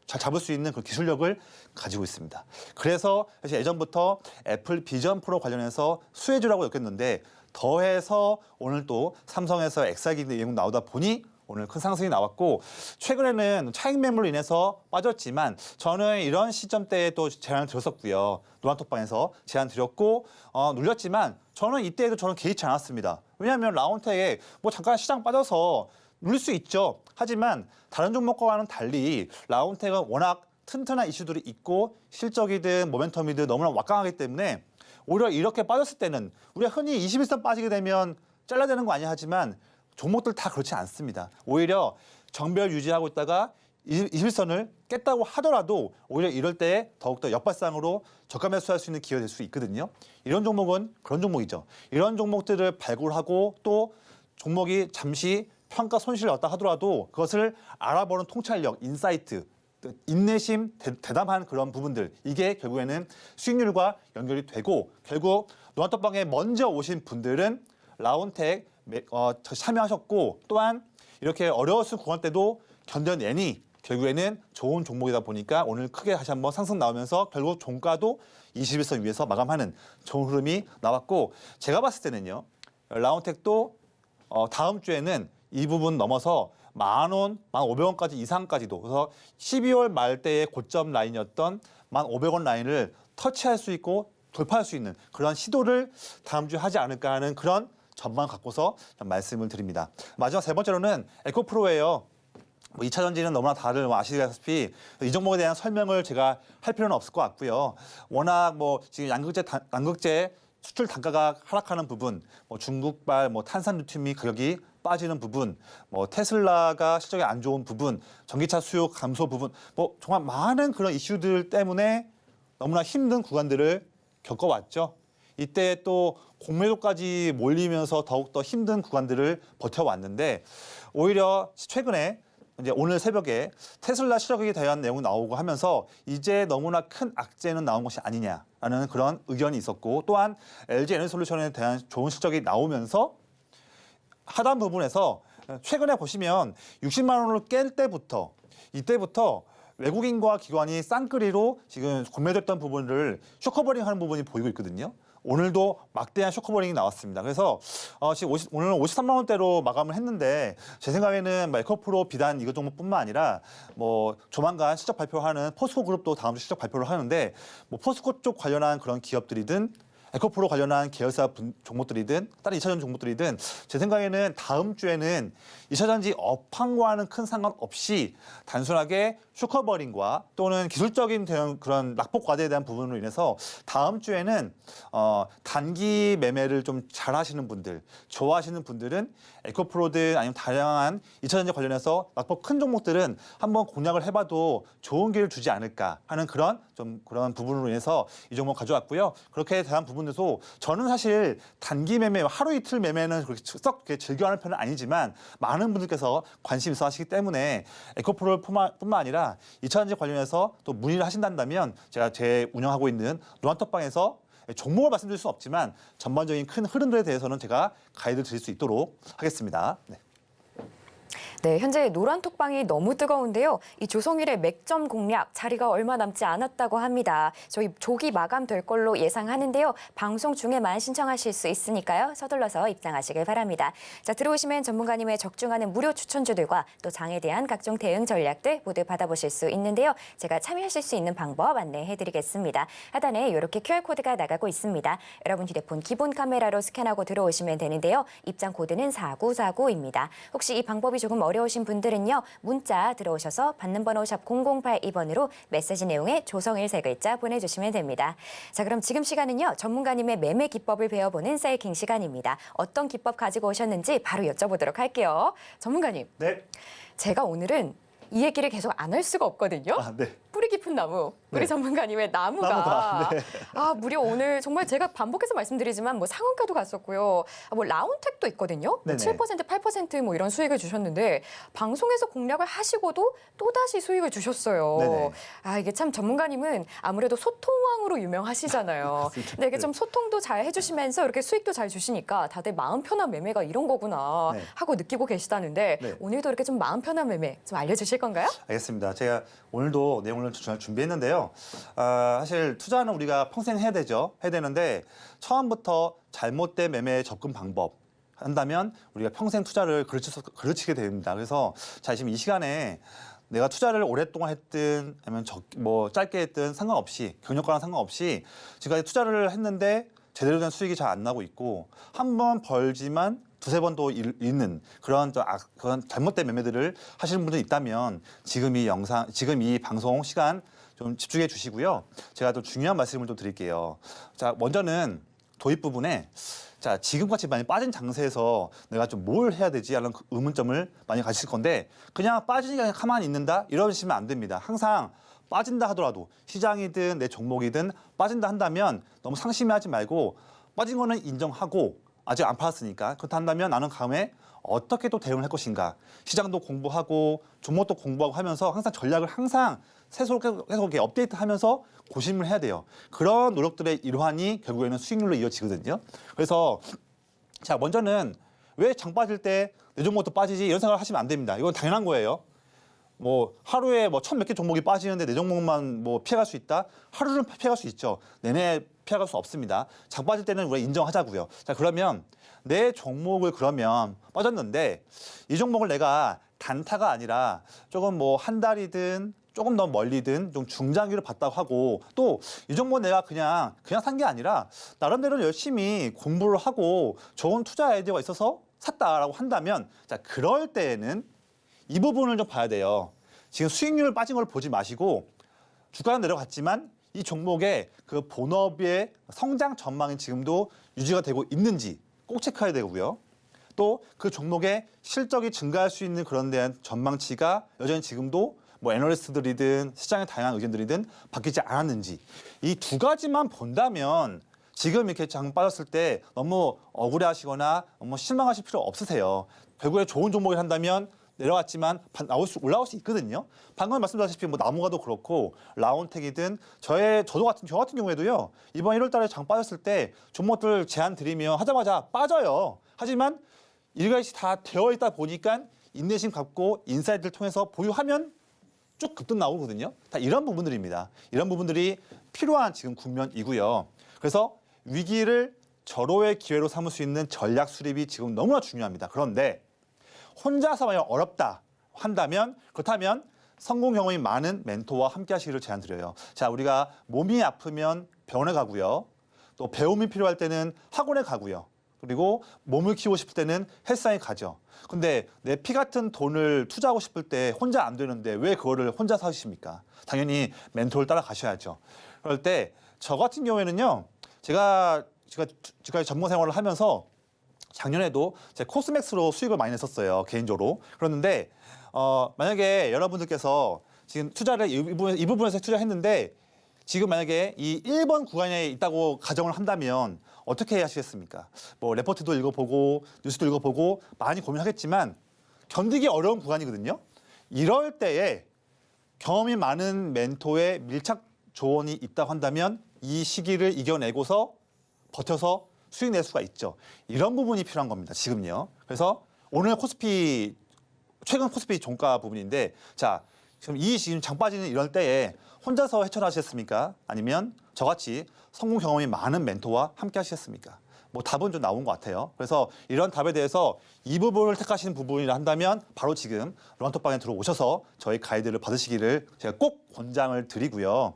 잘 잡을 수 있는 그 기술력을 가지고 있습니다. 그래서 사실 예전부터 애플 비전 프로 관련해서 수혜주라고 엮였는데 더해서 오늘 또 삼성에서 XR 내용 나오다 보니 오늘 큰 상승이 나왔고 최근에는 차익 매물로 인해서 빠졌지만 저는 이런 시점대에 또 제안을 드렸었고요. 노란톡방에서 제안 드렸고 눌렸지만 저는 이때에도 저는 개의치 않았습니다. 왜냐하면 라운텍에 뭐 잠깐 시장 빠져서 눌릴 수 있죠. 하지만 다른 종목과는 달리 라운텍은 워낙 튼튼한 이슈들이 있고 실적이든 모멘텀이든 너무나 완강하기 때문에 오히려 이렇게 빠졌을 때는 우리가 흔히 21선 빠지게 되면 잘라야 되는 거 아니야 하지만 종목들 다 그렇지 않습니다. 오히려 정배열 유지하고 있다가 21선을 깼다고 하더라도 오히려 이럴 때 더욱더 역발상으로 저가 매수할 수 있는 기회가 될 수 있거든요. 이런 종목은 그런 종목이죠. 이런 종목들을 발굴하고 또 종목이 잠시 평가 손실을 얻다 하더라도 그것을 알아보는 통찰력, 인사이트, 인내심, 대담한 그런 부분들 이게 결국에는 수익률과 연결이 되고 결국 노란톡방에 먼저 오신 분들은 라운텍 참여하셨고 또한 이렇게 어려웠을 구간 때도 견뎌내니 결국에는 좋은 종목이다 보니까 오늘 크게 다시 한번 상승 나오면서 결국 종가도 21선 위에서 마감하는 좋은 흐름이 나왔고 제가 봤을 때는요. 라운텍도 다음 주에는 이 부분 넘어서 10,000원, 1,500원까지 이상까지도 그래서 12월 말대의 고점 라인이었던 1,500원 라인을 터치할 수 있고 돌파할 수 있는 그런 시도를 다음 주에 하지 않을까 하는 그런 전망 갖고서 말씀을 드립니다. 마지막 세 번째로는 에코프로예요. 2차 전지는 너무나 다들 아시다시피 이 종목에 대한 설명을 제가 할 필요는 없을 것 같고요. 워낙 지금 양극재 수출 단가가 하락하는 부분, 중국발 탄산리튬이 가격이 빠지는 부분, 테슬라가 실적이 안 좋은 부분, 전기차 수요 감소 부분, 정말 많은 그런 이슈들 때문에 너무나 힘든 구간들을 겪어왔죠. 이때 또 공매도까지 몰리면서 더욱더 힘든 구간들을 버텨왔는데 오히려 최근에 이제 오늘 새벽에 테슬라 실적에 대한 내용이 나오고 하면서 이제 너무나 큰 악재는 나온 것이 아니냐라는 그런 의견이 있었고 또한 LG 에너지솔루션에 대한 좋은 실적이 나오면서 하단 부분에서 최근에 보시면 60만 원을 깰 때부터 이때부터 외국인과 기관이 쌍끌이로 지금 공매됐던 부분을 쇼커버링하는 부분이 보이고 있거든요. 오늘도 막대한 쇼커버링이 나왔습니다. 그래서 지금 오늘 53만 원대로 마감을 했는데 제 생각에는 에코프로 비단 이거 종목뿐만 아니라 조만간 실적 발표하는 포스코 그룹도 다음 주 실적 발표를 하는데 포스코 쪽 관련한 그런 기업들이든 에코프로 관련한 계열사 종목들이든 다른 2차전 종목들이든 제 생각에는 다음 주에는 2차전지 업황과는 큰 상관없이 단순하게 쇼커버링과 또는 기술적인 그런 낙폭 과대에 대한 부분으로 인해서 다음 주에는 단기 매매를 좀 잘하시는 분들, 좋아하시는 분들은 에코프로든 아니면 다양한 2차전지 관련해서 낙폭 큰 종목들은 한번 공략을 해봐도 좋은 기회를 주지 않을까 하는 그런 부분으로 인해서 이 종목 가져왔고요. 그렇게 대한 부분에서 저는 사실 단기 매매, 하루 이틀 매매는 그렇게 썩 즐겨하는 편은 아니지만 많은 분들께서 관심 있어 하시기 때문에 에코프로뿐만 아니라 2차전지 관련해서 또 문의를 하신다면 제가 제 운영하고 있는 노란톡방에서 종목을 말씀드릴 수는 없지만 전반적인 큰 흐름들에 대해서는 제가 가이드 드릴 수 있도록 하겠습니다. 네. 네, 현재 노란톡방이 너무 뜨거운데요. 이 조성일의 맥점 공략 자리가 얼마 남지 않았다고 합니다. 저희 조기 마감될 걸로 예상하는데요. 방송 중에만 신청하실 수 있으니까요. 서둘러서 입장하시길 바랍니다. 자, 들어오시면 전문가님의 적중하는 무료 추천주들과 또 장에 대한 각종 대응 전략들 모두 받아보실 수 있는데요. 제가 참여하실 수 있는 방법 안내해드리겠습니다. 하단에 이렇게 QR코드가 나가고 있습니다. 여러분 휴대폰 기본 카메라로 스캔하고 들어오시면 되는데요. 입장 코드는 4949입니다. 혹시 이 방법이 조금 어려우신 분들은요. 문자 들어오셔서 받는 번호 샵 0082번으로 메시지 내용에 조성일 세 글자 보내주시면 됩니다. 자, 그럼 지금 시간은요. 전문가님의 매매 기법을 배워보는 셀킹 시간입니다. 어떤 기법 가지고 오셨는지 바로 여쭤보도록 할게요. 전문가님. 네. 제가 오늘은 이 얘기를 계속 안 할 수가 없거든요. 네. 뿌리 깊은 나무, 우리 네. 전문가님의 나무가 나무가, 네. 무려 오늘 정말 제가 반복해서 말씀드리지만 뭐 상한가도 갔었고요. 뭐 라운텍도 있거든요. 네네. 7%, 8% 뭐 이런 수익을 주셨는데 방송에서 공략을 하시고도 또다시 수익을 주셨어요. 네네. 이게 참 전문가님은 아무래도 소통왕으로 유명하시잖아요. 맞습니다. 근데 이게 좀 소통도 잘 해주시면서 이렇게 수익도 잘 주시니까 다들 마음 편한 매매가 이런 거구나 네. 하고 느끼고 계시다는데 네. 오늘도 이렇게 좀 마음 편한 매매 좀 알려주실 건가요? 알겠습니다. 제가 오늘도 내용을 준비했는데요. 사실 투자는 우리가 평생 해야 되죠. 해야 되는데 처음부터 잘못된 매매 접근 방법 한다면 우리가 평생 투자를 그르치게 됩니다. 그래서 자, 지금 이 시간에 내가 투자를 오랫동안 했든 아니면 짧게 했든 상관없이 경력과는 상관없이 지금까지 투자를 했는데 제대로 된 수익이 잘 안 나고 있고 한 번 벌지만 두세 번 또 잃는 그런 잘못된 매매들을 하시는 분들이 있다면 지금 이 방송 시간 좀 집중해 주시고요. 제가 또 중요한 말씀을 좀 드릴게요. 자, 먼저는 도입 부분에 자, 지금같이 많이 빠진 장세에서 내가 좀 뭘 해야 되지 하는 의문점을 많이 가지실 건데 그냥 빠지니까 그냥 가만히 있는다 이러시면 안 됩니다. 항상 빠진다 하더라도 시장이든 내 종목이든 빠진다 한다면 너무 상심하지 말고 빠진 거는 인정하고 아직 안 팔았으니까 그렇다 한다면 나는 다음에 어떻게 또 대응을 할 것인가 시장도 공부하고 종목도 공부하고 하면서 항상 전략을 항상 계속 이렇게 업데이트하면서 고심을 해야 돼요. 그런 노력들의 일환이 결국에는 수익률로 이어지거든요. 그래서 자, 먼저는 왜 장 빠질 때 내 종목도 빠지지 이런 생각을 하시면 안 됩니다. 이건 당연한 거예요. 뭐 하루에 뭐 천 몇 개 종목이 빠지는데 내 종목만 뭐 피해갈 수 있다? 하루는 피해갈 수 있죠. 내내 피해갈 수 없습니다. 장 빠질 때는 우리가 인정하자고요. 자, 그러면 내 종목을 그러면 빠졌는데 이 종목을 내가 단타가 아니라 조금 뭐 한 달이든 조금 더 멀리든 좀 중장기를 봤다고 하고 또 이 종목 내가 그냥 산 게 아니라 나름대로 열심히 공부를 하고 좋은 투자 아이디어가 있어서 샀다라고 한다면 자, 그럴 때에는 이 부분을 좀 봐야 돼요. 지금 수익률 빠진 걸 보지 마시고 주가는 내려갔지만 이 종목의 그 본업의 성장 전망이 지금도 유지가 되고 있는지 꼭 체크해야 되고요. 또 그 종목의 실적이 증가할 수 있는 그런 데한 전망치가 여전히 지금도 뭐 애널리스트들이든 시장의 다양한 의견들이든 바뀌지 않았는지 이 두 가지만 본다면 지금 이렇게 장 빠졌을 때 너무 억울해하시거나 너무 실망하실 필요 없으세요. 결국에 좋은 종목을 한다면 내려왔지만 올라올 수 있거든요. 방금 말씀드렸다시피 뭐 나무가도 그렇고 라운텍이든 저 같은 경우에도요. 이번 1월달에 장 빠졌을 때 종목들 제안 드리면 하자마자 빠져요. 하지만 일가시 다 되어 있다 보니까 인내심 갖고 인사이트를 통해서 보유하면 쭉 급등 나오거든요. 다 이런 부분들입니다. 이런 부분들이 필요한 지금 국면이고요. 그래서 위기를 절호의 기회로 삼을 수 있는 전략 수립이 지금 너무나 중요합니다. 그런데 혼자서 만약 어렵다 한다면 그렇다면 성공 경험이 많은 멘토와 함께 하시기를 제안드려요. 자, 우리가 몸이 아프면 병원에 가고요. 또 배움이 필요할 때는 학원에 가고요. 그리고 몸을 키우고 싶을 때는 헬스장에 가죠. 근데 내 피 같은 돈을 투자하고 싶을 때 혼자 안 되는데 왜 그거를 혼자 사십니까? 당연히 멘토를 따라가셔야죠. 그럴 때 저 같은 경우에는요. 제가 전문 생활을 하면서 작년에도 제 코스맥스로 수익을 많이 냈었어요. 개인적으로. 그랬는데 만약에 여러분들께서 지금 투자를 이 부분에서 투자했는데 지금 만약에 이 1번 구간에 있다고 가정을 한다면 어떻게 하시겠습니까? 뭐 레포트도 읽어보고 뉴스도 읽어보고 많이 고민하겠지만 견디기 어려운 구간이거든요. 이럴 때에 경험이 많은 멘토의 밀착 조언이 있다고 한다면 이 시기를 이겨내고서 버텨서 수익 낼 수가 있죠. 이런 부분이 필요한 겁니다. 지금요. 그래서 오늘 최근 코스피 종가 부분인데 자 지금 장 빠지는 이럴 때에 혼자서 헤쳐나가시겠습니까? 아니면 저같이 성공 경험이 많은 멘토와 함께 하시겠습니까? 뭐 답은 좀 나온 것 같아요. 그래서 이런 답에 대해서 이 부분을 택하시는 부분이라 한다면 바로 지금 런터방에 들어오셔서 저희 가이드를 받으시기를 제가 꼭 권장을 드리고요.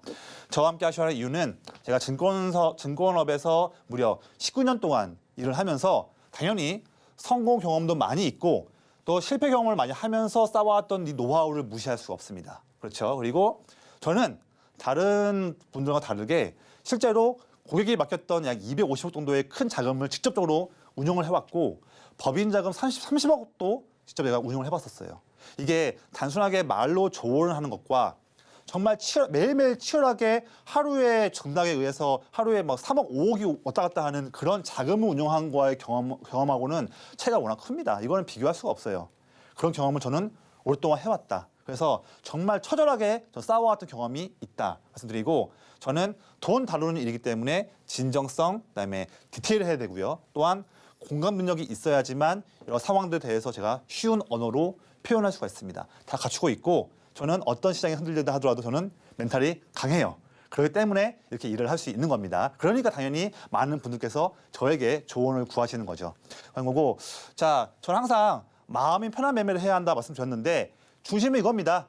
저와 함께 하셔야 할 이유는 제가 증권업에서 무려 19년 동안 일을 하면서 당연히 성공 경험도 많이 있고 또 실패 경험을 많이 하면서 쌓아왔던 이 노하우를 무시할 수가 없습니다. 그렇죠. 그리고 저는 다른 분들과 다르게 실제로 고객이 맡겼던 약 250억 정도의 큰 자금을 직접적으로 운용을 해왔고 법인 자금 30억도 직접 내가 운용을 해봤었어요. 이게 단순하게 말로 조언을 하는 것과 정말 매일매일 치열하게 하루에 정당에 의해서 하루에 막 3억, 5억이 왔다 갔다 하는 그런 자금을 운용한 거와의 경험하고는 차이가 워낙 큽니다. 이거는 비교할 수가 없어요. 그런 경험을 저는 오랫동안 해왔다. 그래서 정말 처절하게 쌓아왔던 경험이 있다 말씀드리고 저는 돈 다루는 일이기 때문에 진정성, 그다음에 디테일해야 되고요. 또한 공감 능력이 있어야지만 여러 상황들에 대해서 제가 쉬운 언어로 표현할 수가 있습니다. 다 갖추고 있고 저는 어떤 시장이 흔들린다 하더라도 저는 멘탈이 강해요. 그렇기 때문에 이렇게 일을 할 수 있는 겁니다. 그러니까 당연히 많은 분들께서 저에게 조언을 구하시는 거죠. 그런 거고 자, 저는 항상 마음이 편한 매매를 해야 한다 말씀드렸는데 중심은 이겁니다.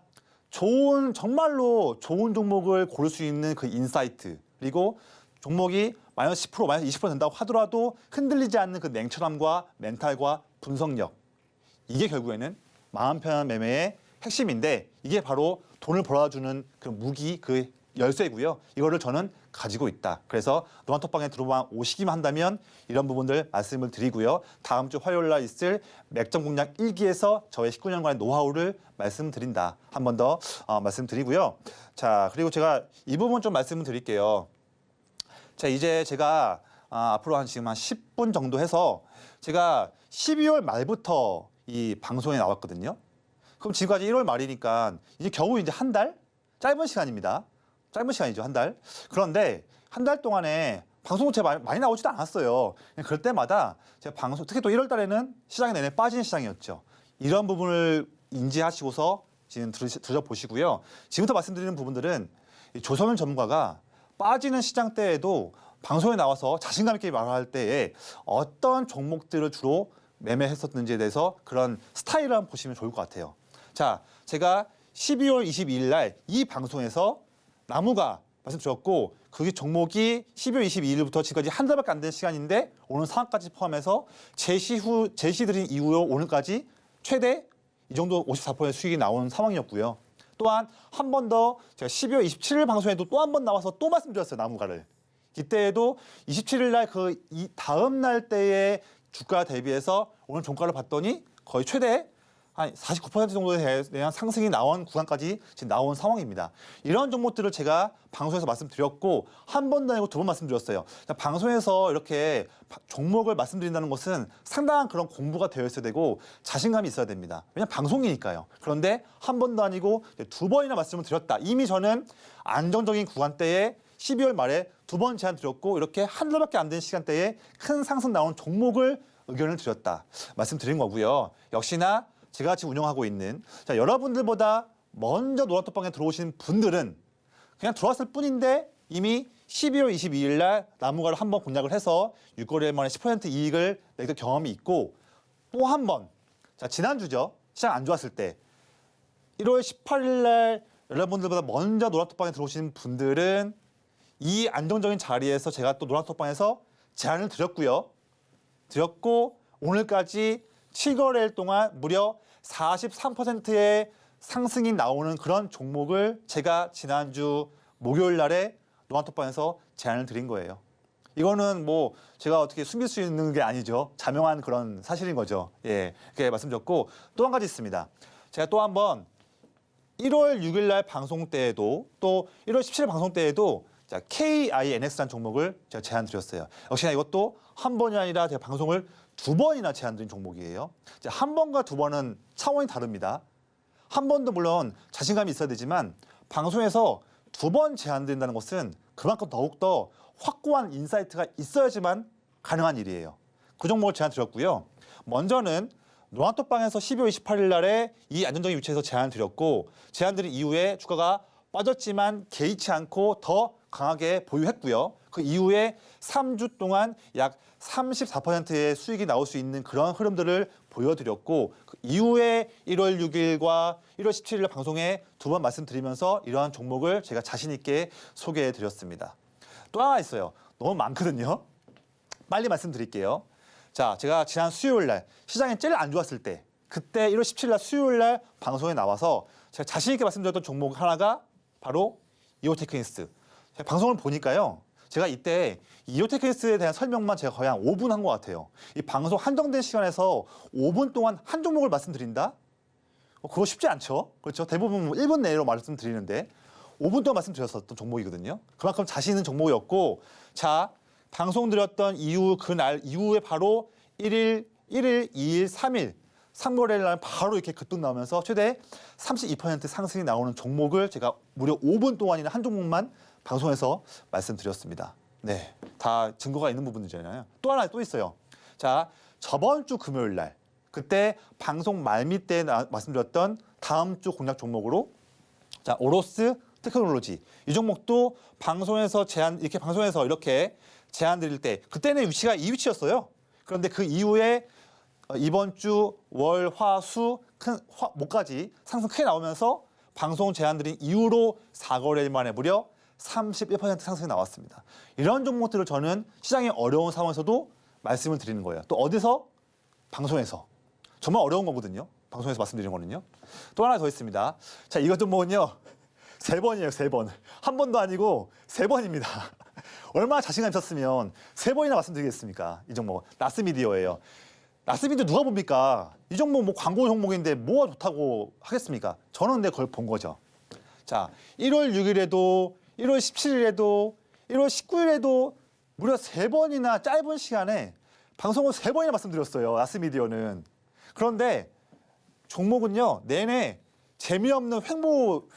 정말로 좋은 종목을 고를 수 있는 그 인사이트 그리고 종목이 마이너스 10%, 마이너스 20% 된다고 하더라도 흔들리지 않는 그 냉철함과 멘탈과 분석력 이게 결국에는 마음 편한 매매의 핵심인데 이게 바로 돈을 벌어주는 그 무기, 그 열쇠고요. 이거를 저는 가지고 있다. 그래서 노안톡방에 오시기만 한다면 이런 부분들 말씀을 드리고요. 다음 주 화요일 날 있을 맥점 공략 1기에서 저의 19년간의 노하우를 말씀드린다. 한 번 더 말씀드리고요. 자, 그리고 제가 이 부분 좀 말씀을 드릴게요. 자, 이제 제가 앞으로 지금 한 10분 정도 해서 제가 12월 말부터 이 방송에 나왔거든요. 그럼 지금까지 1월 말이니까 이제 겨우 이제 한 달? 짧은 시간입니다. 짧은 시간이죠, 한 달. 그런데 한 달 동안에 방송은 제가 많이 나오지도 않았어요. 그럴 때마다 제가 특히 또 1월 달에는 시장이 내내 빠지는 시장이었죠. 이런 부분을 인지하시고서 지금 들어보시고요. 지금부터 말씀드리는 부분들은 조선은 전문가가 빠지는 시장 때에도 방송에 나와서 자신감 있게 말할 때에 어떤 종목들을 주로 매매했었는지에 대해서 그런 스타일을 한번 보시면 좋을 것 같아요. 자, 제가 12월 22일 날 이 방송에서 나무가 말씀드렸고 그게 종목이 12월 22일부터 지금까지 한 달밖에 안 된 시간인데 오늘 상한까지 포함해서 제시 드린 이후로 오늘까지 최대 이 정도 54% 수익이 나오는 상황이었고요. 또한 한 번 더 제가 12월 27일 방송에도 또 한 번 나와서 또 말씀드렸어요. 나무가를. 이때에도 27일 날 이 다음 날 때의 주가 대비해서 오늘 종가를 봤더니 거의 최대 한 49% 정도에 대한 상승이 나온 구간까지 지금 나온 상황입니다. 이런 종목들을 제가 방송에서 말씀드렸고 한 번도 아니고 2번 말씀드렸어요. 방송에서 이렇게 종목을 말씀드린다는 것은 상당한 그런 공부가 되어 있어야 되고 자신감이 있어야 됩니다. 왜냐하면 방송이니까요. 그런데 한 번도 아니고 2번이나 말씀을 드렸다. 이미 저는 안정적인 구간대에 12월 말에 2번 제안 드렸고 이렇게 한 달밖에 안 된 시간대에 큰 상승 나온 종목을 의견을 드렸다. 말씀드린 거고요. 역시나 제가 같이 운영하고 있는 여러분들보다 먼저 노란톡방에 들어오신 분들은 그냥 들어왔을 뿐인데 이미 12월 22일 날 나무가를 한번 공략을 해서 6개월 만에 10% 이익을 냈던 경험이 있고 또 한 번 지난주죠. 시장 안 좋았을 때 1월 18일 날 여러분들보다 먼저 노란톡방에 들어오신 분들은 이 안정적인 자리에서 제가 또 노란톡방에서 제안을 드렸고 오늘까지 7거래일 동안 무려 43%의 상승이 나오는 그런 종목을 제가 지난주 목요일 날에 노란톡방에서 제안을 드린 거예요. 이거는 뭐 제가 어떻게 숨길 수 있는 게 아니죠. 자명한 그런 사실인 거죠. 예, 그렇게 말씀드렸고 또 한 가지 있습니다. 제가 또 한번 1월 6일 날 방송 때에도 또 1월 17일 방송 때에도 자, KINX라는 종목을 제가 제안 드렸어요. 역시나 이것도 한 번이 아니라 제가 방송을 2번이나 제안 드린 종목이에요. 자, 한 번과 2번은 차원이 다릅니다. 한 번도 물론 자신감이 있어야 되지만 방송에서 2번 제안 드린다는 것은 그만큼 더욱더 확고한 인사이트가 있어야지만 가능한 일이에요. 그 종목을 제안 드렸고요. 먼저는 노란톡방에서 12월 28일 날에 이 안정적인 위치에서 제안을 드렸고 제안 드린 이후에 주가가 빠졌지만 개의치 않고 더 강하게 보유했고요. 그 이후에 3주 동안 약 34%의 수익이 나올 수 있는 그런 흐름들을 보여드렸고 그 이후에 1월 6일과 1월 17일 방송에 2번 말씀드리면서 이러한 종목을 제가 자신 있게 소개해드렸습니다. 또 하나 있어요. 너무 많거든요. 빨리 말씀드릴게요. 자, 제가 지난 수요일 날 시장이 제일 안 좋았을 때 그때 1월 17일 날 수요일 날 방송에 나와서 제가 자신 있게 말씀드렸던 종목 하나가 바로 이오테크니스. 방송을 보니까요. 제가 이때 이오테크니스에 대한 설명만 제가 거의 한 5분 한 것 같아요. 이 방송 한정된 시간에서 5분 동안 한 종목을 말씀드린다? 그거 쉽지 않죠. 그렇죠. 대부분 1분 내로 말씀드리는데 5분 동안 말씀드렸었던 종목이거든요. 그만큼 자신 있는 종목이었고 자, 방송 드렸던 이후 그날 이후에 바로 1일, 2일, 3일 3거래일 날 바로 이렇게 급등 나오면서 최대 32% 상승이 나오는 종목을 제가 무려 5분 동안이나 한 종목만 방송에서 말씀드렸습니다. 네, 다 증거가 있는 부분이잖아요. 또 하나 또 있어요. 자, 저번 주 금요일 날 그때 방송 말미 때 말씀드렸던 다음 주 공략 종목으로 자, 오로스 테크놀로지 이 종목도 방송에서 방송에서 이렇게 제안 드릴 때 그때는 위치가 이 위치였어요. 그런데 그 이후에 이번 주 월, 화, 수, 목까지 상승 크게 나오면서 방송 제안 드린 이후로 4거래일 만에 무려 31% 상승이 나왔습니다. 이런 종목들을 저는 시장이 어려운 상황에서도 말씀을 드리는 거예요. 또 어디서? 방송에서. 정말 어려운 거거든요. 방송에서 말씀드리는 거는요. 또 하나 더 있습니다. 자, 이것 종목은요. 3번이에요, 3번. 한 번도 아니고 3번입니다. 얼마나 자신감 있었으면 3번이나 말씀드리겠습니까? 이 종목. 나스미디어예요. 나스미디어 누가 봅니까? 이 종목 뭐 광고 종목인데 뭐가 좋다고 하겠습니까? 저는 근데 그걸 본 거죠. 자, 1월 6일에도 1월 17일에도 1월 19일에도 무려 3번이나 짧은 시간에 방송을 3번이나 말씀드렸어요. 나스미디어는. 그런데 종목은요. 내내 재미없는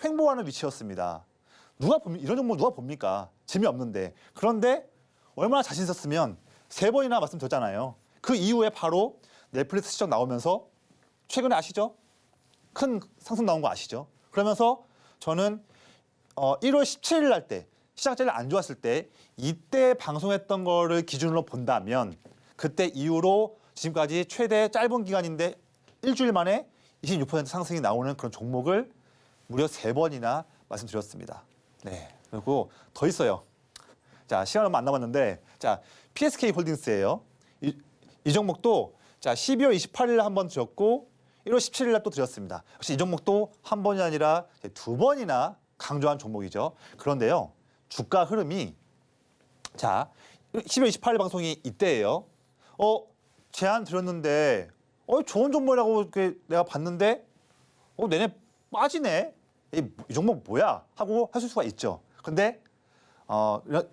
횡보하는 위치였습니다. 이런 종목 누가 봅니까? 재미없는데. 그런데 얼마나 자신 있었으면 3번이나 말씀드렸잖아요. 그 이후에 바로 넷플릭스 시청 나오면서 최근에 아시죠? 큰 상승 나온 거 아시죠? 그러면서 저는 1월 17일 날 때 시장 제일 안 좋았을 때 이때 방송했던 거를 기준으로 본다면 그때 이후로 지금까지 최대 짧은 기간인데 일주일 만에 26% 상승이 나오는 그런 종목을 무려 3번이나 말씀드렸습니다. 네. 그리고 더 있어요. 자, 시간 얼마 안 남았는데 자, PSK 홀딩스예요. 이 종목도 자, 12월 28일 날 한 번 드렸고 1월 17일 날 또 드렸습니다. 역시 이 종목도 한 번이 아니라 2번이나 강조한 종목이죠. 그런데요. 주가 흐름이 자, 12월 28일 방송이 이때예요. 제안 드렸는데 좋은 종목이라고 내가 봤는데 내내 빠지네. 이 종목 뭐야? 하고 하실 수가 있죠. 근데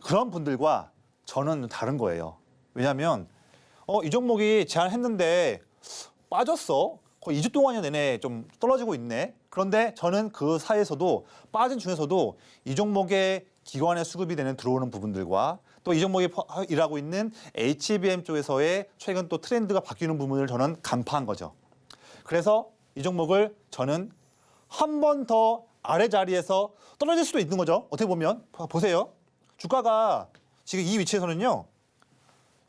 그런 분들과 저는 다른 거예요. 왜냐하면 이 종목이 제안했는데 빠졌어. 거의 2주 동안이 내내 좀 떨어지고 있네. 그런데 저는 그 사이에서도 빠진 중에서도 이 종목의 기관의 수급이 들어오는 부분들과 또 이 종목이 일하고 있는 HBM 쪽에서의 최근 또 트렌드가 바뀌는 부분을 저는 간파한 거죠. 그래서 이 종목을 저는 한 번 더 아래 자리에서 떨어질 수도 있는 거죠. 어떻게 보면 보세요. 주가가 지금 이 위치에서는요.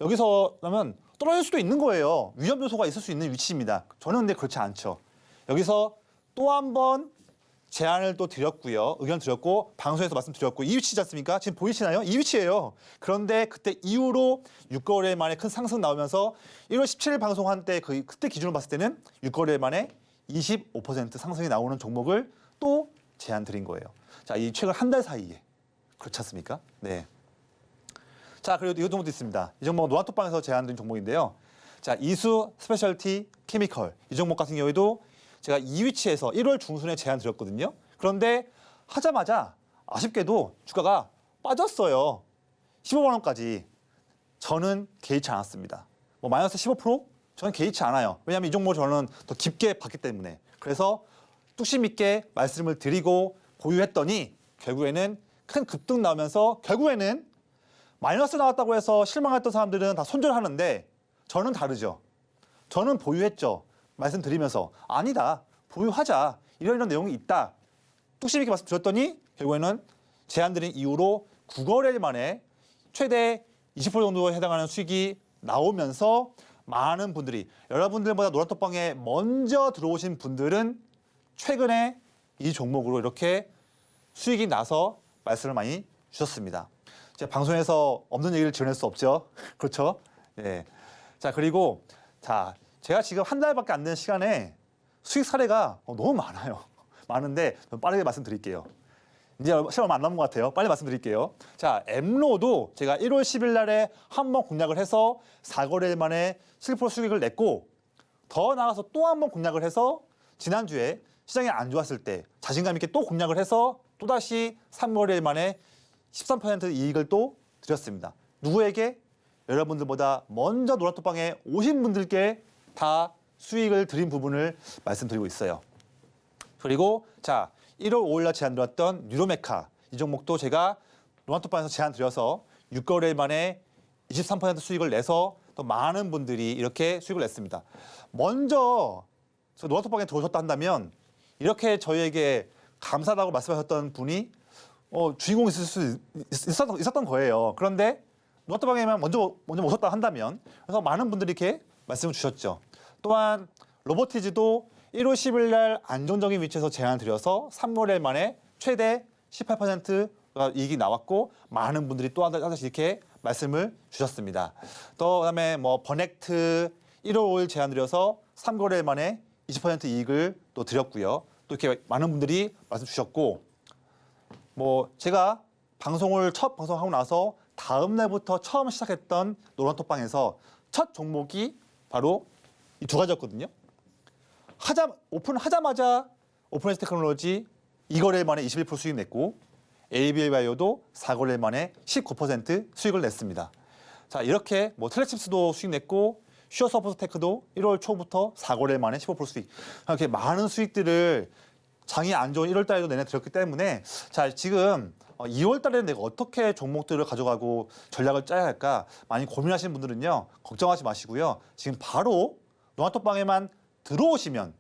여기서라면 떨어질 수도 있는 거예요. 위험 요소가 있을 수 있는 위치입니다. 저는 근데 그렇지 않죠. 여기서 또 한 번 제안을 또 드렸고요. 의견 드렸고 방송에서 말씀드렸고 이 위치지 않습니까? 지금 보이시나요? 이 위치예요. 그런데 그때 이후로 6거래일 만에 큰 상승 나오면서 1월 17일 방송한 때 그때 기준으로 봤을 때는 6거래일 만에 25% 상승이 나오는 종목을 또 제안 드린 거예요. 자, 이 최근 한 달 사이에 그렇지 않습니까? 네. 자, 그리고 이 종목도 있습니다. 이 종목은 노란톡방에서 제안 드린 종목인데요. 자, 이수 스페셜티 케미컬 이 종목 같은 경우에도 제가 이 위치에서 1월 중순에 제안 드렸거든요. 그런데 하자마자 아쉽게도 주가가 빠졌어요. 15만 원까지. 저는 개의치 않았습니다. 뭐 마이너스 15%? 저는 개의치 않아요. 왜냐하면 이 종목 저는 더 깊게 봤기 때문에. 그래서 뚝심 있게 말씀을 드리고 보유했더니 결국에는 큰 급등 나오면서 결국에는 마이너스 나왔다고 해서 실망했던 사람들은 다 손절하는데 저는 다르죠. 저는 보유했죠. 말씀드리면서 아니다. 보유하자. 이런 내용이 있다. 뚝심 있게 말씀드렸더니 결국에는 제안드린 이후로 9거래일 만에 최대 20% 정도에 해당하는 수익이 나오면서 많은 분들이 여러분들보다 노란톡방에 먼저 들어오신 분들은 최근에 이 종목으로 이렇게 수익이 나서 말씀을 많이 주셨습니다. 제가 방송에서 없는 얘기를 지어낼 수 없죠. 그렇죠? 예. 자, 그리고 자, 제가 지금 한 달밖에 안 된 시간에 수익 사례가 너무 많아요. 많은데 빠르게 말씀드릴게요. 이제 시간 얼마 안 남은 것 같아요. 빨리 말씀드릴게요. 자, 엠로도 제가 1월 10일 날에 한 번 공략을 해서 4거래일 만에 7% 수익을 냈고 더 나아가서 또 한 번 공략을 해서 지난주에 시장이 안 좋았을 때 자신감 있게 또 공략을 해서 또다시 3거래일 만에 13% 이익을 또 드렸습니다. 누구에게? 여러분들보다 먼저 노란톡방에 오신 분들께 다 수익을 드린 부분을 말씀드리고 있어요. 그리고 자, 1월 5일 날 제안 드렸던 뉴로메카 이 종목도 제가 노란톡방에서 제안 드려서 6거래일 만에 23% 수익을 내서 또 많은 분들이 이렇게 수익을 냈습니다. 먼저 노란톡방에 들어오셨다 한다면 이렇게 저희에게 감사하다고 말씀하셨던 분이 주인공이 있었던 거예요. 그런데 노란톡방에만 먼저 오셨다 한다면 그래서 많은 분들이 이렇게 말씀을 주셨죠. 또한 로보티즈도 1월 10일 날 안정적인 위치에서 제안을 드려서 3거래일 만에 최대 18%가 이익이 나왔고 많은 분들이 또 하나씩 이렇게 말씀을 주셨습니다. 또 그다음에 뭐 버넥트 1월 5일 제안 드려서 3거래일 만에 20% 이익을 또 드렸고요. 또 이렇게 많은 분들이 말씀 주셨고 뭐 제가 첫 방송하고 나서 다음 날부터 처음 시작했던 노란톡방에서 첫 종목이 바로 이 두 가지였거든요. 오픈하자마자 오픈에스 테크놀로지 2거래일 만에 21% 수익 냈고 ABL 바이오도 4거래일 만에 19% 수익을 냈습니다. 자, 이렇게 뭐 텔레칩스도 수익 냈고 슈어서포스테크도 1월 초부터 4거래일 만에 15% 수익. 이렇게 많은 수익들을 장이 안 좋은 1월 달에도 내내 드렸기 때문에 자, 지금 2월 달에는 내가 어떻게 종목들을 가져가고 전략을 짜야 할까 많이 고민하시는 분들은요. 걱정하지 마시고요. 지금 바로 노란톡방에만 들어오시면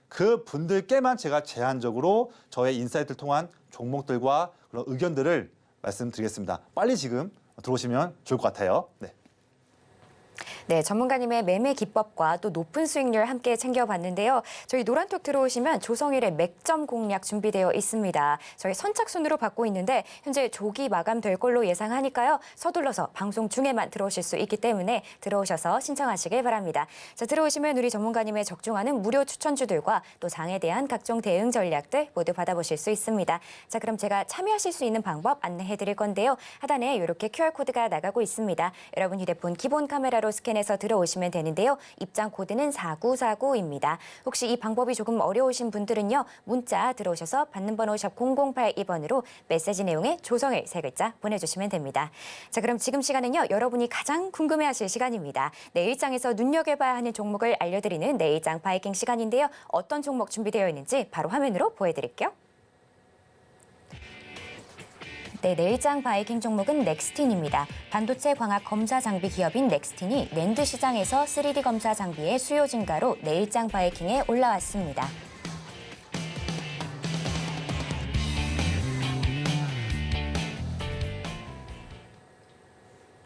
그 분들께만 제가 제한적으로 저의 인사이트를 통한 종목들과 그런 의견들을 말씀드리겠습니다. 빨리 지금 들어오시면 좋을 것 같아요. 네. 네, 전문가님의 매매 기법과 또 높은 수익률 함께 챙겨봤는데요. 저희 노란톡 들어오시면 조성일의 맥점 공략 준비되어 있습니다. 저희 선착순으로 받고 있는데 현재 조기 마감될 걸로 예상하니까요. 서둘러서 방송 중에만 들어오실 수 있기 때문에 들어오셔서 신청하시길 바랍니다. 자, 들어오시면 우리 전문가님의 적중하는 무료 추천주들과 또 장에 대한 각종 대응 전략들 모두 받아보실 수 있습니다. 자, 그럼 제가 참여하실 수 있는 방법 안내해 드릴 건데요. 하단에 이렇게 QR코드가 나가고 있습니다. 여러분 휴대폰 기본 카메라로 스캔해서 들어오시면 되는데요. 입장 코드는 4949입니다. 혹시 이 방법이 조금 어려우신 분들은요. 문자 들어오셔서 받는 번호 샵 0082번으로 메시지 내용에 조성일 3글자 보내주시면 됩니다. 자, 그럼 지금 시간은요. 여러분이 가장 궁금해하실 시간입니다. 내일장에서 눈여겨봐야 하는 종목을 알려드리는 내일장 바이킹 시간인데요. 어떤 종목 준비되어 있는지 바로 화면으로 보여드릴게요. 네, 내일장 바이킹 종목은 넥스틴입니다. 반도체 광학 검사 장비 기업인 넥스틴이 낸드 시장에서 3D 검사 장비의 수요 증가로 내일장 바이킹에 올라왔습니다.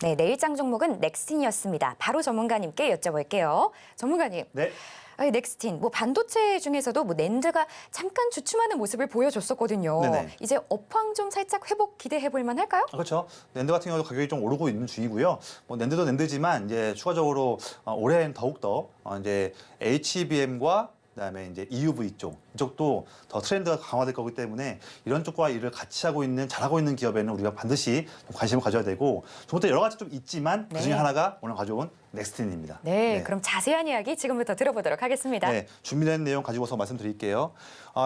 네, 내일장 종목은 넥스틴이었습니다. 바로 전문가님께 여쭤볼게요. 전문가님. 네. 넥스틴, 반도체 중에서도 낸드가 잠깐 주춤하는 모습을 보여줬었거든요. 네네. 이제 업황 좀 살짝 회복 기대해 볼 만할까요? 그렇죠. 낸드 같은 경우도 가격이 좀 오르고 있는 중이고요. 낸드도 낸드지만 이제 추가적으로 올해는 더욱더 이제 HBM과 그다음에 이제 EUV 이쪽도 더 트렌드가 강화될 거기 때문에 이런 쪽과 일을 같이 하고 있는 잘하고 있는 기업에는 우리가 반드시 관심을 가져야 되고 저부터 여러 가지 좀 있지만 그중에 하나가 오늘 가져온 넥스틴입니다. 네, 그럼 자세한 이야기 지금부터 들어보도록 하겠습니다. 네, 준비된 내용 가지고서 말씀드릴게요.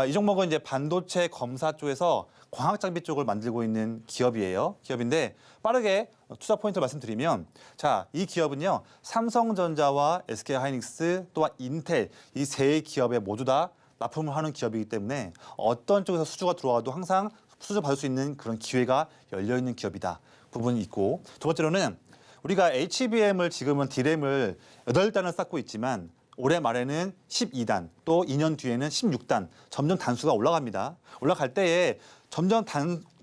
이 종목은 이제 반도체 검사 쪽에서 광학 장비 쪽을 만들고 있는 기업인데 빠르게 투자 포인트를 말씀드리면 자, 이 기업은요. 삼성전자와 SK하이닉스 또한 인텔 이 세 기업에 모두 다 납품을 하는 기업이기 때문에 어떤 쪽에서 수주가 들어와도 항상 수주 받을 수 있는 그런 기회가 열려 있는 기업이다. 부분이 있고 두 번째로는 우리가 HBM을 지금은 D램을 8단을 쌓고 있지만 올해 말에는 12단, 또 2년 뒤에는 16단, 점점 단수가 올라갑니다. 올라갈 때에 점점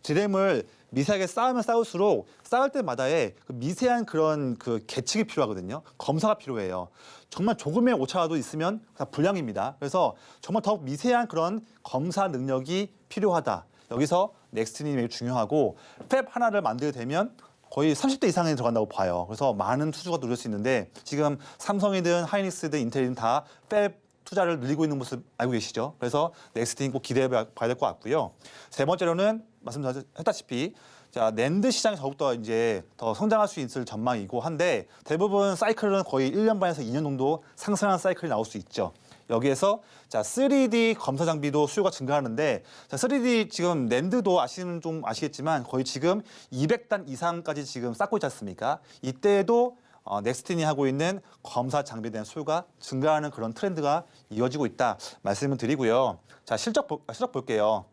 D램을 미세하게 쌓으면 쌓을수록 쌓을 때마다의 그 미세한 그런 그 계측이 필요하거든요. 검사가 필요해요. 정말 조금의 오차도 있으면 다 불량입니다. 그래서 정말 더욱 미세한 그런 검사 능력이 필요하다. 여기서 넥스틴이 매우 중요하고 팹 하나를 만들게 되면 거의 30대 이상이 들어간다고 봐요. 그래서 많은 투자가 누릴 수 있는데 지금 삼성이든 하이닉스든 인텔이든 다 팹 투자를 늘리고 있는 모습 알고 계시죠? 그래서 넥스틴 꼭 기대해 봐야 될 것 같고요. 세 번째로는 말씀드렸다시피 자, 낸드 시장이 더욱더 이제 더 성장할 수 있을 전망이고 한데 대부분 사이클은 거의 1년 반에서 2년 정도 상승하는 사이클이 나올 수 있죠. 여기에서 자 3D 검사 장비도 수요가 증가하는데 자 3D 지금 낸드도 좀 아시겠지만 거의 지금 200단 이상까지 지금 쌓고 있지 않습니까? 이때에도 넥스틴이 하고 있는 검사 장비에 대한 수요가 증가하는 그런 트렌드가 이어지고 있다 말씀을 드리고요. 자 실적 볼게요.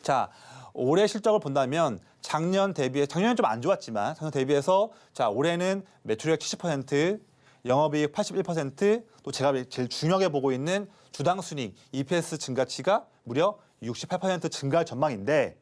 자 올해 실적을 본다면 작년에는 좀 안 좋았지만 작년 대비해서 자 올해는 매출액 70%, 영업이익 81%, 또 제가 제일 중요하게 보고 있는 주당 순이익 EPS 증가치가 무려 68% 증가할 전망인데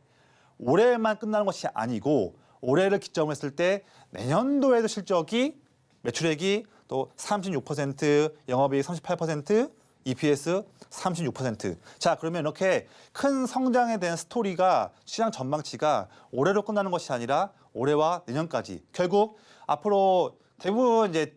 올해만 끝나는 것이 아니고 올해를 기점으로 했을 때 내년도에도 실적이 매출액이 또 36%, 영업이익 38%, EPS 36%. 자, 그러면 이렇게 큰 성장에 대한 스토리가 시장 전망치가 올해로 끝나는 것이 아니라 올해와 내년까지 결국 앞으로 대부분 이제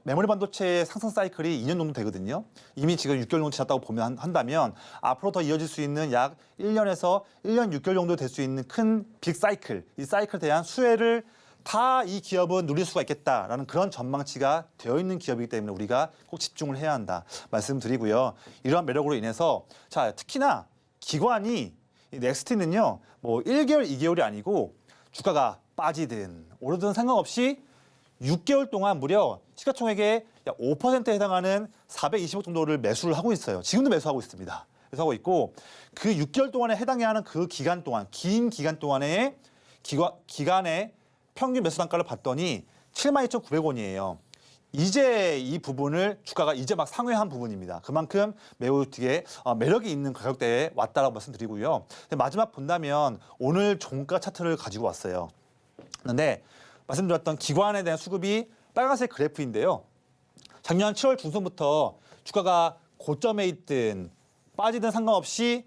메모리 반도체의 상승 사이클이 2년 정도 되거든요. 이미 지금 6개월 정도 지났다고 보면 한다면 앞으로 더 이어질 수 있는 약 1년에서 1년 6개월 정도 될 수 있는 큰 빅 사이클, 이 사이클에 대한 수혜를 다 이 기업은 누릴 수가 있겠다라는 그런 전망치가 되어 있는 기업이기 때문에 우리가 꼭 집중을 해야 한다 말씀드리고요. 이러한 매력으로 인해서 자 특히나 기관이 이 넥스틴은요 뭐 1개월, 2개월이 아니고 주가가 빠지든 오르든 상관없이 6개월 동안 무려 시가총액의 약 5%에 해당하는 420억 정도를 매수를 하고 있어요. 지금도 매수하고 있습니다. 그래서 하고 있고 그 6개월 동안에 해당해 하는 그 기간 동안 긴 기간 동안에 기간의 평균 매수 단가를 봤더니 72,900원이에요. 이제 이 부분을 주가가 이제 막 상회한 부분입니다. 그만큼 매우 되게 매력이 있는 가격대에 왔다라고 말씀드리고요. 마지막 본다면 오늘 종가 차트를 가지고 왔어요. 그런데 말씀드렸던 기관에 대한 수급이 빨간색 그래프인데요. 작년 7월 중순부터 주가가 고점에 있든 빠지든 상관없이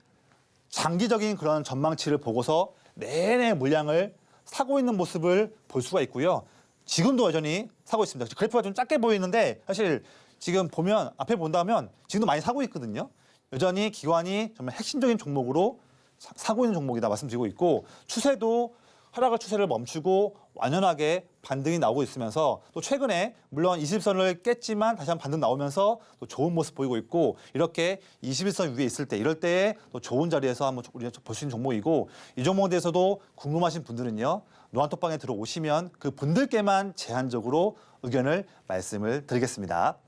장기적인 그런 전망치를 보고서 내내 물량을 사고 있는 모습을 볼 수가 있고요. 지금도 여전히 사고 있습니다. 그래프가 좀 작게 보이는데 사실 지금 보면 앞에 본다면 지금도 많이 사고 있거든요. 여전히 기관이 정말 핵심적인 종목으로 사고 있는 종목이다 말씀드리고 있고 추세도 하락의 추세를 멈추고 완연하게 반등이 나오고 있으면서 또 최근에 물론 21선을 깼지만 다시 한번 반등 나오면서 또 좋은 모습 보이고 있고 이렇게 21선 위에 있을 때 이럴 때에 또 좋은 자리에서 한번 우리가 볼 수 있는 종목이고 이 종목에 대해서도 궁금하신 분들은요. 노안톡방에 들어오시면 그 분들께만 제한적으로 의견을 말씀을 드리겠습니다.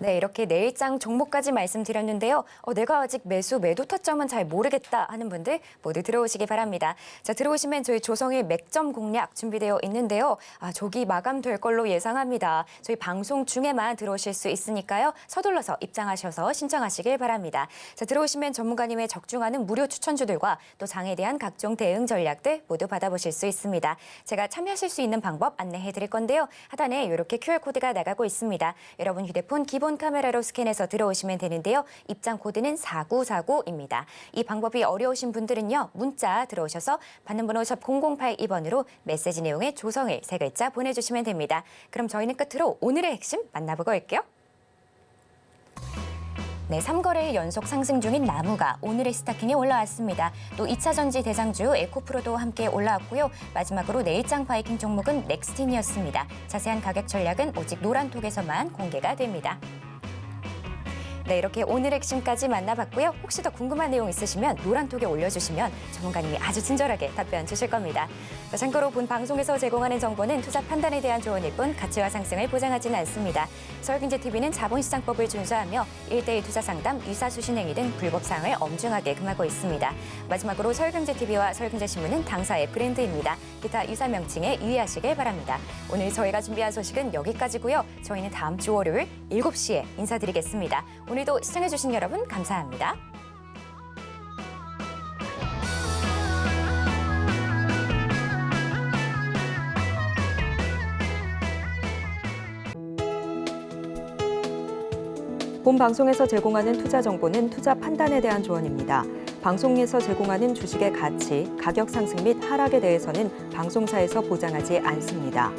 네, 이렇게 내일장 종목까지 말씀드렸는데요. 내가 아직 매도 타점은 잘 모르겠다 하는 분들 모두 들어오시기 바랍니다. 자, 들어오시면 저희 조성일 맥점 공략 준비되어 있는데요. 조기 마감될 걸로 예상합니다. 저희 방송 중에만 들어오실 수 있으니까요. 서둘러서 입장하셔서 신청하시길 바랍니다. 자, 들어오시면 전문가님의 적중하는 무료 추천주들과 또 장에 대한 각종 대응 전략들 모두 받아보실 수 있습니다. 제가 참여하실 수 있는 방법 안내해 드릴 건데요. 하단에 이렇게 QR코드가 나가고 있습니다. 여러분 휴대폰 기본 카메라로 스캔해서 들어오시면 되는데요. 입장 코드는 4949입니다. 이 방법이 어려우신 분들은요. 문자 들어오셔서 받는 번호 샵 0082번으로 메시지 내용에 조성일 세 글자 보내주시면 됩니다. 그럼 저희는 끝으로 오늘의 핵심 만나보고 올게요. 네, 3거래일 연속 상승 중인 나무가 오늘의 스타킹에 올라왔습니다. 또 2차 전지 대장주 에코프로도 함께 올라왔고요. 마지막으로 내일장 바이킹 종목은 넥스틴이었습니다. 자세한 가격 전략은 오직 노란톡에서만 공개가 됩니다. 네, 이렇게 오늘 핵심까지 만나봤고요. 혹시 더 궁금한 내용 있으시면 노란톡에 올려주시면 전문가님이 아주 친절하게 답변 주실 겁니다. 자, 참고로 본 방송에서 제공하는 정보는 투자 판단에 대한 조언일 뿐 가치와 상승을 보장하지는 않습니다. 서울경제TV는 자본시장법을 준수하며 1:1 투자 상담, 유사수신 행위 등 불법 사항을 엄중하게 금하고 있습니다. 마지막으로 서울경제TV와 서울경제신문은 당사의 브랜드입니다. 기타 유사 명칭에 유의하시길 바랍니다. 오늘 저희가 준비한 소식은 여기까지고요. 저희는 다음 주 월요일 7시에 인사드리겠습니다. 오늘도 시청해주신 여러분 감사합니다. 본 방송에서 제공하는 투자 정보는 투자 판단에 대한 조언입니다. 방송에서 제공하는 주식의 가치, 가격 상승 및 하락에 대해서는 방송사에서 보장하지 않습니다.